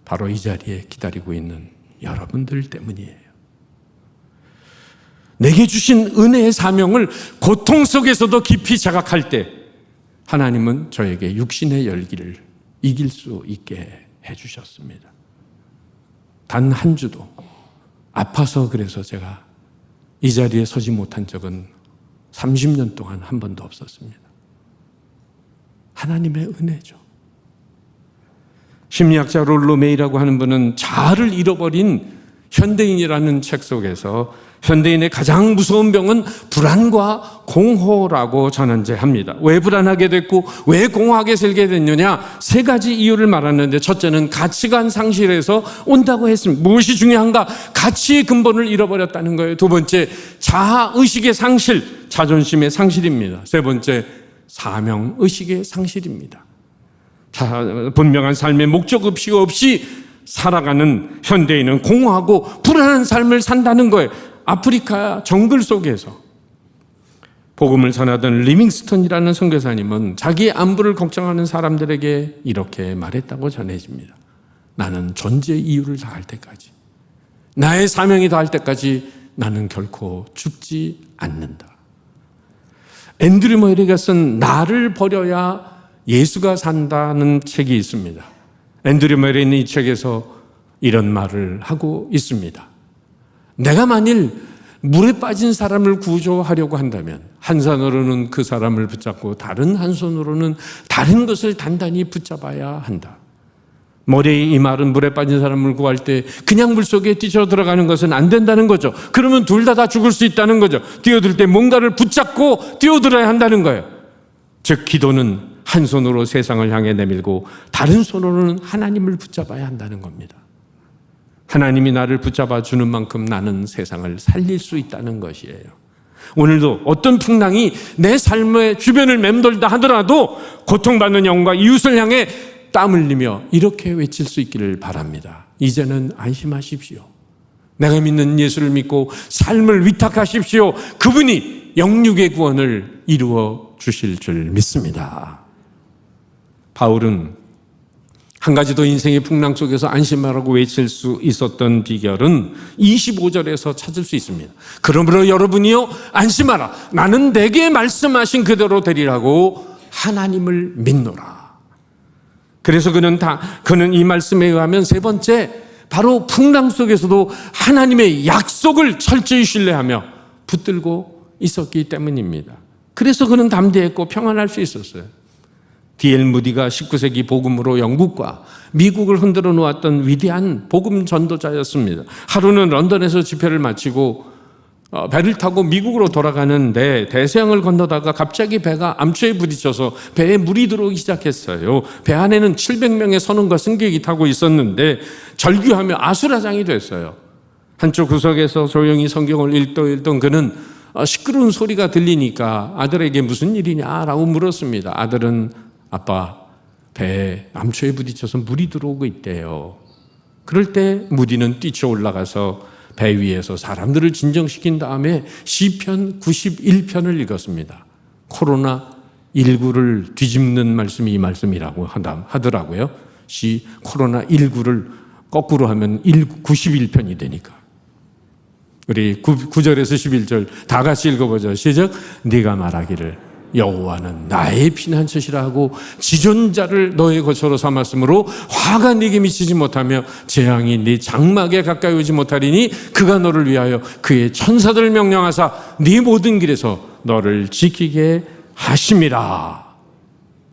바로 이 자리에 기다리고 있는 여러분들 때문이에요. 내게 주신 은혜의 사명을 고통 속에서도 깊이 자각할 때 하나님은 저에게 육신의 열기를 이길 수 있게 해주셨습니다. 단 한 주도 아파서 그래서 제가 이 자리에 서지 못한 적은 30년 동안 한 번도 없었습니다. 하나님의 은혜죠. 심리학자 롤로 메이라고 하는 분은 자아를 잃어버린 현대인이라는 책 속에서 현대인의 가장 무서운 병은 불안과 공허라고 전한제합니다. 왜 불안하게 됐고 왜 공허하게 살게 됐느냐, 세 가지 이유를 말하는데 첫째는 가치관 상실에서 온다고 했습니다. 무엇이 중요한가? 가치의 근본을 잃어버렸다는 거예요. 두 번째, 자아의식의 상실, 자존심의 상실입니다. 세 번째, 사명의식의 상실입니다. 분명한 삶의 목적의식 없이 살아가는 현대인은 공허하고 불안한 삶을 산다는 거예요. 아프리카 정글 속에서 복음을 전하던 리밍스턴이라는 선교사님은 자기의 안부를 걱정하는 사람들에게 이렇게 말했다고 전해집니다. 나는 존재 이유를 다할 때까지, 나의 사명이 다할 때까지 나는 결코 죽지 않는다. 앤드류 머레이가 쓴 나를 버려야 예수가 산다는 책이 있습니다. 앤드류 머레이는 이 책에서 이런 말을 하고 있습니다. 내가 만일 물에 빠진 사람을 구조하려고 한다면 한 손으로는 그 사람을 붙잡고 다른 한 손으로는 다른 것을 단단히 붙잡아야 한다. 머레이 이 말은 물에 빠진 사람을 구할 때 그냥 물속에 뛰쳐 들어가는 것은 안 된다는 거죠. 그러면 둘 다 죽을 수 있다는 거죠. 뛰어들 때 뭔가를 붙잡고 뛰어들어야 한다는 거예요. 즉 기도는 한 손으로 세상을 향해 내밀고 다른 손으로는 하나님을 붙잡아야 한다는 겁니다. 하나님이 나를 붙잡아 주는 만큼 나는 세상을 살릴 수 있다는 것이에요. 오늘도 어떤 풍랑이 내 삶의 주변을 맴돌다 하더라도 고통받는 영혼과 이웃을 향해 땀 흘리며 이렇게 외칠 수 있기를 바랍니다. 이제는 안심하십시오. 내가 믿는 예수를 믿고 삶을 위탁하십시오. 그분이 영육의 구원을 이루어 주실 줄 믿습니다. 바울은 한 가지 더 인생의 풍랑 속에서 안심하라고 외칠 수 있었던 비결은 25절에서 찾을 수 있습니다. 그러므로 여러분이요 안심하라. 나는 내게 말씀하신 그대로 되리라고 하나님을 믿노라. 그래서 그는 이 말씀에 의하면 세 번째, 바로 풍랑 속에서도 하나님의 약속을 철저히 신뢰하며 붙들고 있었기 때문입니다. 그래서 그는 담대했고 평안할 수 있었어요. D.L. 무디가 19세기 복음으로 영국과 미국을 흔들어 놓았던 위대한 복음 전도자였습니다. 하루는 런던에서 집회를 마치고 배를 타고 미국으로 돌아가는데 대서양을 건너다가 갑자기 배가 암초에 부딪혀서 배에 물이 들어오기 시작했어요. 배 안에는 700명의 선원과 승객이 타고 있었는데 절규하며 아수라장이 됐어요. 한쪽 구석에서 조용히 성경을 읽던 그는 시끄러운 소리가 들리니까 아들에게 무슨 일이냐라고 물었습니다. 아들은 아빠, 배에 암초에 부딪혀서 물이 들어오고 있대요. 그럴 때 무디는 뛰쳐 올라가서 배 위에서 사람들을 진정시킨 다음에 시편 91편을 읽었습니다. 코로나19를 뒤집는 말씀이 이 말씀이라고 하더라고요. 코로나19를 거꾸로 하면 91편이 되니까. 우리 9절에서 11절 다 같이 읽어보죠. 시작. 네가 말하기를 여호와는 나의 피난처시라 하고 지존자를 너의 거처로 삼았으므로 화가 네게 미치지 못하며 재앙이 네 장막에 가까이 오지 못하리니 그가 너를 위하여 그의 천사들을 명령하사 네 모든 길에서 너를 지키게 하심이라.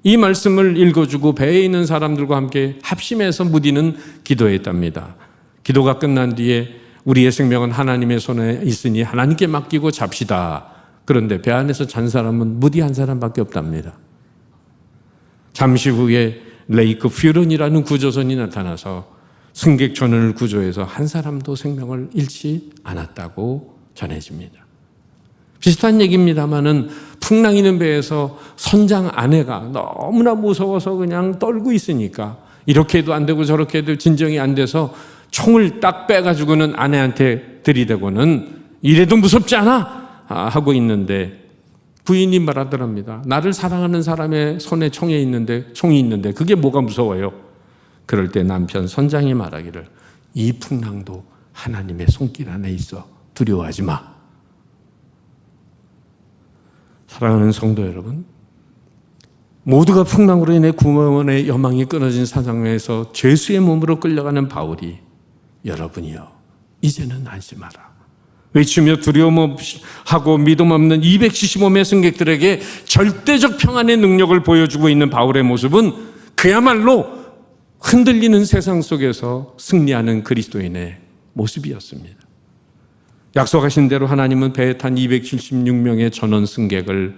이 말씀을 읽어주고 배에 있는 사람들과 함께 합심해서 무디는 기도했답니다. 기도가 끝난 뒤에 우리의 생명은 하나님의 손에 있으니 하나님께 맡기고 잡시다. 그런데 배 안에서 잔 사람은 무디 한 사람밖에 없답니다. 잠시 후에 레이크 퓨런이라는 구조선이 나타나서 승객 전원을 구조해서 한 사람도 생명을 잃지 않았다고 전해집니다. 비슷한 얘기입니다만은 풍랑이는 배에서 선장 아내가 너무나 무서워서 그냥 떨고 있으니까 이렇게 해도 안 되고 저렇게 해도 진정이 안 돼서 총을 딱 빼가지고는 아내한테 들이대고는 이래도 무섭지 않아? 하고 있는데 부인이 말하더랍니다. 나를 사랑하는 사람의 손에 총이 있는데 그게 뭐가 무서워요? 그럴 때 남편 선장이 말하기를 이 풍랑도 하나님의 손길 안에 있어 두려워하지 마. 사랑하는 성도 여러분, 모두가 풍랑으로 인해 구원의 여망이 끊어진 사상에서 죄수의 몸으로 끌려가는 바울이 여러분이여 이제는 안심하라 외치며 두려움하고 믿음 없는 275명 승객들에게 절대적 평안의 능력을 보여주고 있는 바울의 모습은 그야말로 흔들리는 세상 속에서 승리하는 그리스도인의 모습이었습니다. 약속하신 대로 하나님은 배에 탄 276명의 전원 승객을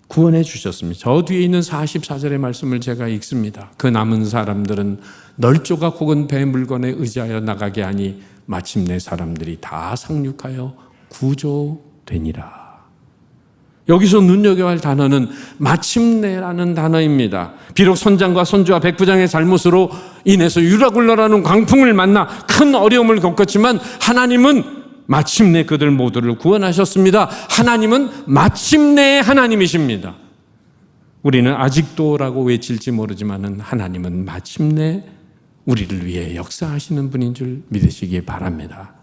구원해 주셨습니다. 저 뒤에 있는 44절의 말씀을 제가 읽습니다. 그 남은 사람들은 널조각 혹은 배 물건에 의지하여 나가게 하니 마침내 사람들이 다 상륙하여 구조되니라. 여기서 눈여겨야 할 단어는 마침내라는 단어입니다. 비록 선장과 선주와 백부장의 잘못으로 인해서 유라굴라라는 광풍을 만나 큰 어려움을 겪었지만 하나님은 마침내 그들 모두를 구원하셨습니다. 하나님은 마침내의 하나님이십니다. 우리는 아직도라고 외칠지 모르지만 하나님은 마침내 우리를 위해 역사하시는 분인 줄 믿으시기 바랍니다.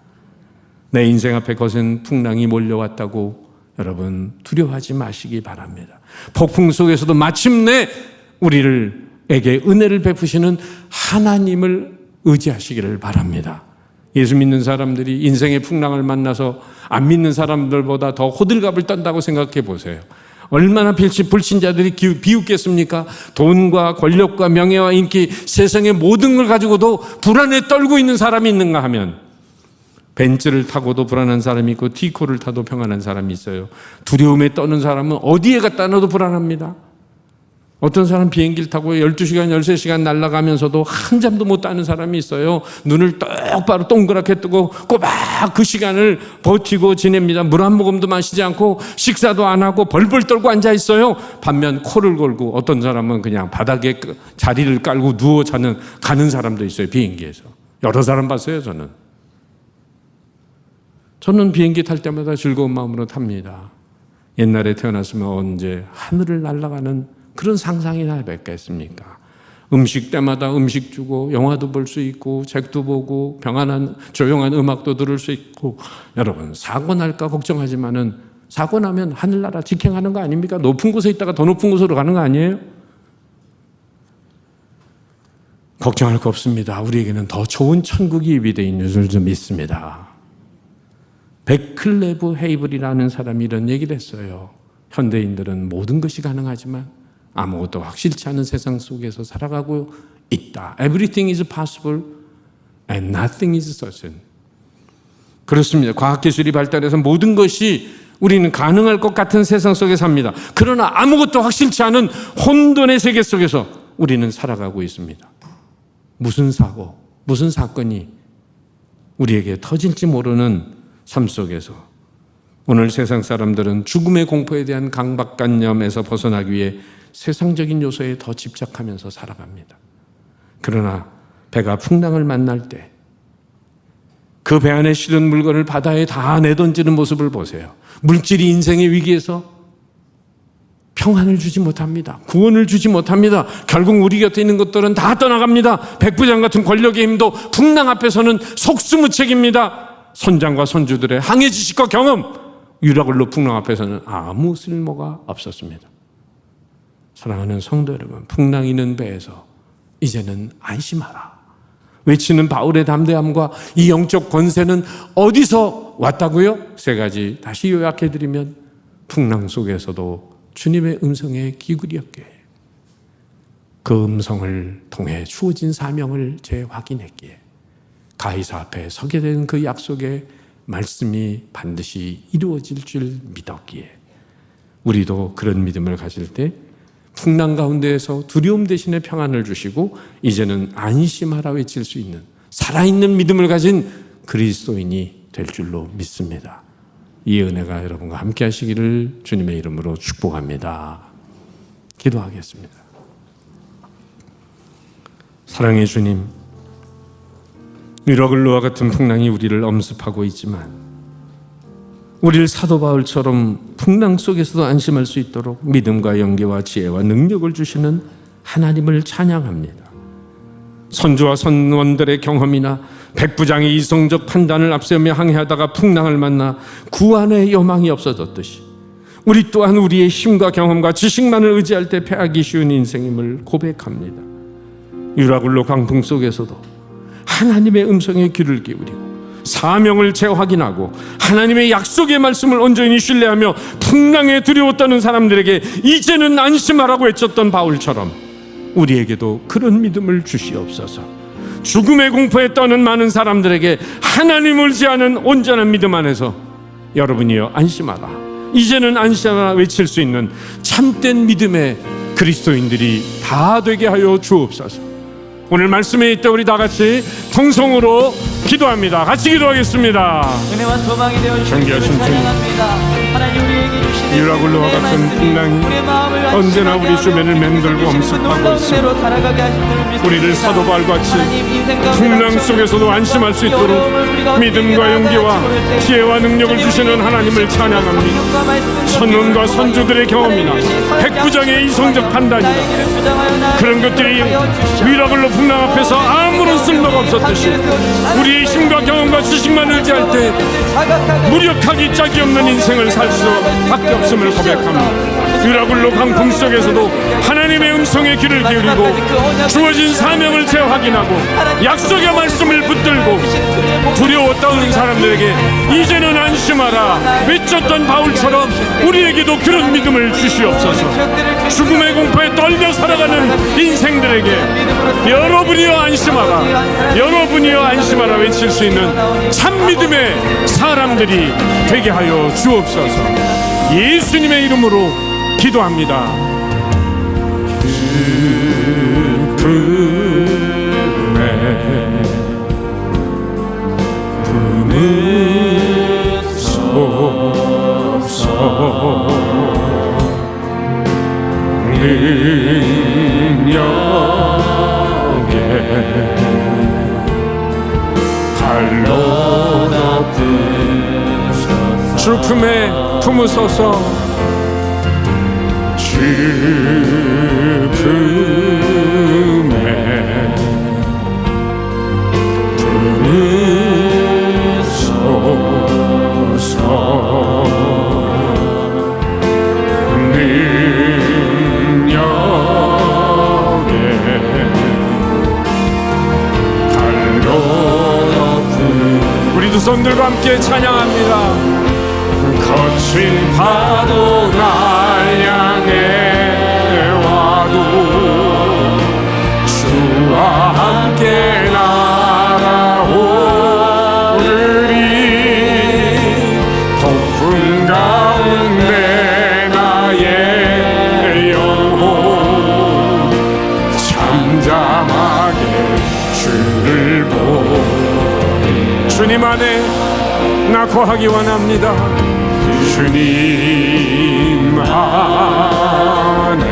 내 인생 앞에 거센 풍랑이 몰려왔다고 여러분 두려워하지 마시기 바랍니다. 폭풍 속에서도 마침내 우리에게 은혜를 베푸시는 하나님을 의지하시기를 바랍니다. 예수 믿는 사람들이 인생의 풍랑을 만나서 안 믿는 사람들보다 더 호들갑을 떤다고 생각해 보세요. 얼마나 불신자들이 비웃겠습니까? 돈과 권력과 명예와 인기, 세상의 모든 걸 가지고도 불안에 떨고 있는 사람이 있는가 하면 벤츠를 타고도 불안한 사람이 있고 티코를 타도 평안한 사람이 있어요. 두려움에 떠는 사람은 어디에 갖다 놔도 불안합니다. 어떤 사람 비행기를 타고 12시간, 13시간 날아가면서도 한잠도 못 자는 사람이 있어요. 눈을 똑바로 동그랗게 뜨고 꼬박 그 시간을 버티고 지냅니다. 물 한 모금도 마시지 않고 식사도 안 하고 벌벌 떨고 앉아 있어요. 반면 코를 골고 어떤 사람은 그냥 바닥에 자리를 깔고 누워 가는 사람도 있어요. 비행기에서. 여러 사람 봤어요, 저는 비행기 탈 때마다 즐거운 마음으로 탑니다. 옛날에 태어났으면 언제 하늘을 날아가는 그런 상상이나 뵙겠습니까? 음식 때마다 음식 주고 영화도 볼 수 있고 책도 보고 평안한 조용한 음악도 들을 수 있고 여러분 사고 날까 걱정하지만은 사고 나면 하늘나라 직행하는 거 아닙니까? 높은 곳에 있다가 더 높은 곳으로 가는 거 아니에요? 걱정할 거 없습니다. 우리에게는 더 좋은 천국이 예비되어 있는 줄 좀 믿습니다. 베클레브 헤이블이라는 사람이 이런 얘기를 했어요. 현대인들은 모든 것이 가능하지만 아무것도 확실치 않은 세상 속에서 살아가고 있다. Everything is possible and nothing is certain. 그렇습니다. 과학기술이 발달해서 모든 것이 우리는 가능할 것 같은 세상 속에 삽니다. 그러나 아무것도 확실치 않은 혼돈의 세계 속에서 우리는 살아가고 있습니다. 무슨 사고, 무슨 사건이 우리에게 터질지 모르는 삶 속에서 오늘 세상 사람들은 죽음의 공포에 대한 강박관념에서 벗어나기 위해 세상적인 요소에 더 집착하면서 살아갑니다. 그러나 배가 풍랑을 만날 때 그 배 안에 실은 물건을 바다에 다 내던지는 모습을 보세요. 물질이 인생의 위기에서 평안을 주지 못합니다. 구원을 주지 못합니다. 결국 우리 곁에 있는 것들은 다 떠나갑니다. 백부장 같은 권력의 힘도 풍랑 앞에서는 속수무책입니다. 선장과 선주들의 항해 지식과 경험, 유라굴로 풍랑 앞에서는 아무 쓸모가 없었습니다. 사랑하는 성도 여러분, 풍랑 있는 배에서 이제는 안심하라 외치는 바울의 담대함과 이 영적 권세는 어디서 왔다고요? 세 가지 다시 요약해드리면 풍랑 속에서도 주님의 음성에 귀 기울였기에 그 음성을 통해 주어진 사명을 재확인했기에 가이사 앞에 서게 된 그 약속의 말씀이 반드시 이루어질 줄 믿었기에 우리도 그런 믿음을 가질 때 풍랑 가운데에서 두려움 대신에 평안을 주시고 이제는 안심하라 외칠 수 있는 살아있는 믿음을 가진 그리스도인이 될 줄로 믿습니다. 이 은혜가 여러분과 함께 하시기를 주님의 이름으로 축복합니다. 기도하겠습니다. 사랑의 주님, 유라굴로와 같은 풍랑이 우리를 엄습하고 있지만 우리를 사도 바울처럼 풍랑 속에서도 안심할 수 있도록 믿음과 용기와 지혜와 능력을 주시는 하나님을 찬양합니다. 선주와 선원들의 경험이나 백부장의 이성적 판단을 앞세우며 항해하다가 풍랑을 만나 구원의 여망이 없어졌듯이 우리 또한 우리의 힘과 경험과 지식만을 의지할 때 패하기 쉬운 인생임을 고백합니다. 유라굴로 강풍 속에서도 하나님의 음성에 귀를 기울이고 사명을 재확인하고 하나님의 약속의 말씀을 온전히 신뢰하며 풍랑에 두려웠다는 사람들에게 이제는 안심하라고 외쳤던 바울처럼 우리에게도 그런 믿음을 주시옵소서. 죽음의 공포에 떠는 많은 사람들에게 하나님을 의지하는 온전한 믿음 안에서 여러분이여 안심하라, 이제는 안심하라 외칠 수 있는 참된 믿음의 그리스도인들이 다 되게 하여 주옵소서. 오늘 말씀에 있다 우리 다 같이 통성으로 기도합니다. 같이 기도하겠습니다. 은혜와 소망이 되어 주신 존귀하신 주를 주님, 찬양합니다. 하나님 우리에게 주시는 유라굴로와 은혜의 같은 말씀이 풍랑이 우리의 마음을 언제나 우리 안심하게 주변을 하며 맴돌고 주시는 엄습하고 놀라운 있습니다. 은혜로 살아가게 하실 줄 믿습니다. 우리를 사도 바울같이 하나님, 인생 가운데 풍랑 닥쳐오는 속에서도 안심할 수 있도록 어려움을 우리가 믿음과 어떻게 용기와 나아갈지 모를 때 지혜와 능력을 주시는 하나님을 찬양합니다. 성령과 말씀과 선원과 선주들의 경험이나 백부장의 이성적 판단이나 나에게를 주장하여 나에게 그런 것들이 유라굴로 풍랑 앞에서 아무런 쓸모가 없었듯이 우리의 힘과 경험과 지식만 의지할 때 무력하기 짝이 없는 인생을 살 수밖에 없음을 고백합니다. 유라굴로 강풍 속에서도 하나님의 음성에 귀를 기울이고 주어진 사명을 재확인하고 약속의 말씀을 붙들고 두려웠다는 사람들에게 이제는 안심하라 외쳤던 바울처럼 우리에게도 그런 믿음을 주시옵소서. 죽음의 공포에 떨며 살아가는 인생들에게 여러분이여 안심하라, 여러분이여 안심하라 외칠 수 있는 참 믿음의 사람들이 되게 하여 주옵소서. 예수님의 이름으로 기도합니다. 주 품에 품으소서. 주 품에 품으소서. 능력에 갈로 높은 우리 두 손들과 함께 찬양합니다. 거친 파도 날 향해 와도 주와 함께 날아오르리. 폭풍 가운데 나의 영혼 잠잠하게 주를 보리. 주님 안에 나 거하기 원합니다. 주님 안에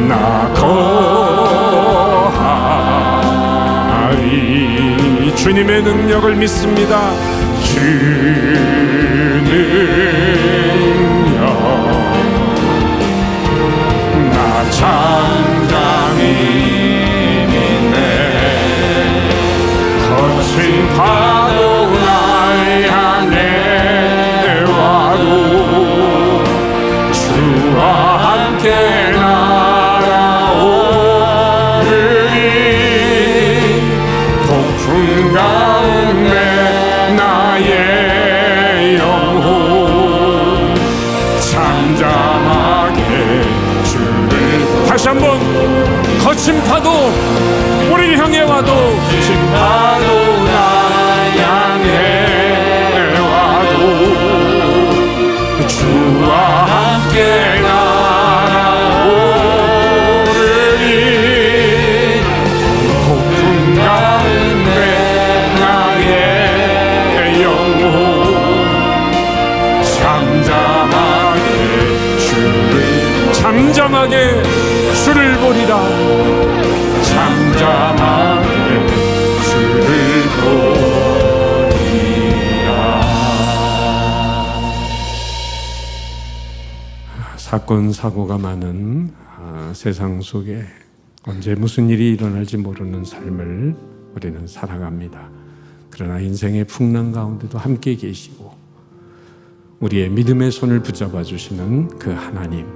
나 거하리. 주님의 능력을 믿습니다. 주 능력 나 잠잠히 믿네. 거친 파도 날 향해 와도 주와 함께 날아오르리. 폭풍 가운데 나의 영혼 심파도 우리를 향해 와도 심파도 날 향해 와도 주와 함께 날아오르니 폭풍 가운데 나의 영혼 잠잠하게 주를 보리라. 잠잠하게 주를 보리라. 사건 사고가 많은 세상 속에 언제 무슨 일이 일어날지 모르는 삶을 우리는 살아갑니다. 그러나 인생의 풍랑 가운데도 함께 계시고 우리의 믿음의 손을 붙잡아 주시는 그 하나님,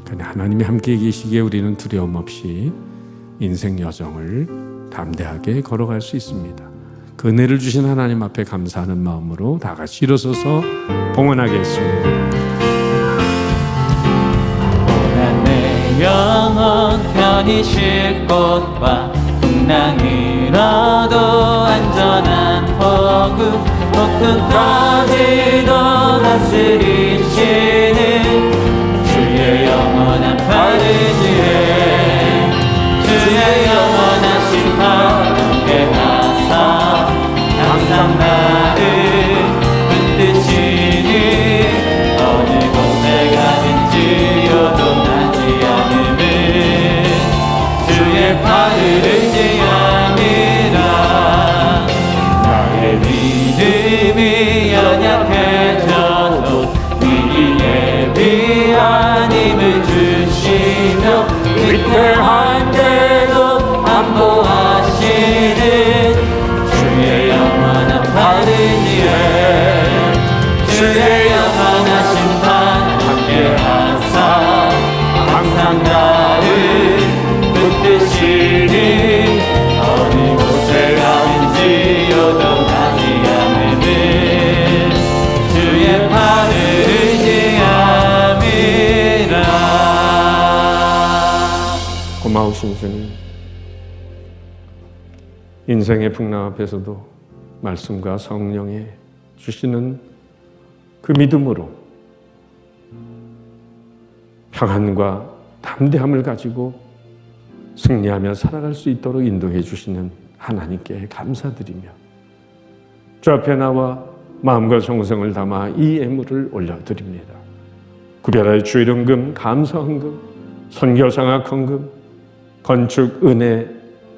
그 하나님이 함께 계시기에 우리는 두려움 없이 인생 여정을 담대하게 걸어갈 수 있습니다. 그 은혜를 주신 하나님 앞에 감사하는 마음으로 다 같이 일어서서 봉헌하겠습니다. 오늘 내 영혼 편히 쉴 곳과 풍랑이라도 안전한 포구 폭풍까지도 다스리시는 주의 영원한 파르지에 주의 영원한 심판 함께하사 항상 나를 붙드시니 어느 곳에 가든지여도 나지 않음은 주의 팔을 의지함이라. 나의 믿음이 연약해져도 미리 예비한 힘을 주시며 위태한데도 안보하시는 주의 영원한 파르지에 주의 영원한 심판 함께하사 항상 나를 붙드시니 어느 곳에 가든지여도 가지 않음은 주의 팔을 의지함이라. 고마우신 주님, 인생의 풍랑 앞에서도 말씀과 성령의 주시는 그 믿음으로 평안과 담대함을 가지고 승리하며 살아갈 수 있도록 인도해 주시는 하나님께 감사드리며 주 앞에 나와 마음과 정성을 담아 이 예물을 올려드립니다. 구별하여 주일헌금, 감사헌금, 선교장학헌금, 건축 은혜,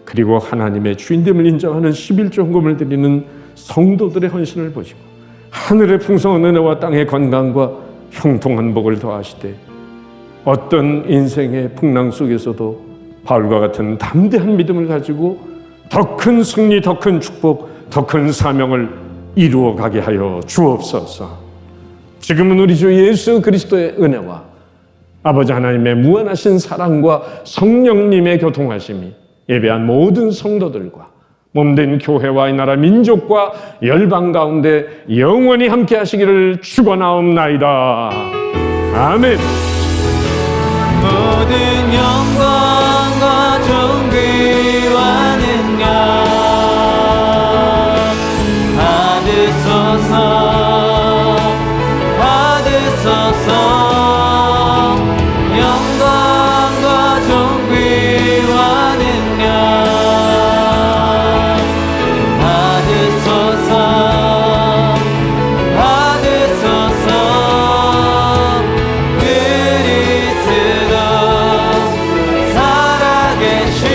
그리고 하나님의 주인됨을 인정하는 11조헌금을 드리는 성도들의 헌신을 보시고 하늘의 풍성한 은혜와 땅의 건강과 형통한 복을 더하시되 어떤 인생의 풍랑 속에서도 바울과 같은 담대한 믿음을 가지고 더 큰 승리, 더 큰 축복, 더 큰 사명을 이루어가게 하여 주옵소서. 지금은 우리 주 예수 그리스도의 은혜와 아버지 하나님의 무한하신 사랑과 성령님의 교통하심이 예배한 모든 성도들과 몸된 교회와 이 나라 민족과 열방 가운데 영원히 함께 하시기를 축원하옵나이다. 아멘. 모든 영광과 존귀와 능력 받으소서 받으소서. 영광과 존귀와 능력 받으소서 받으소서. 그리스도 살아계신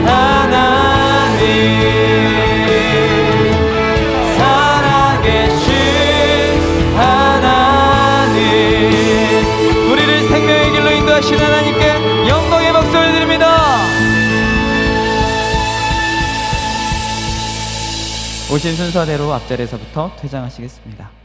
하나님 살아계신 하나님 우리를 생명의 길로 인도하신 하나님께 영광의 박수 올려드립니다. 오신 순서대로 앞자리에서부터 퇴장하시겠습니다.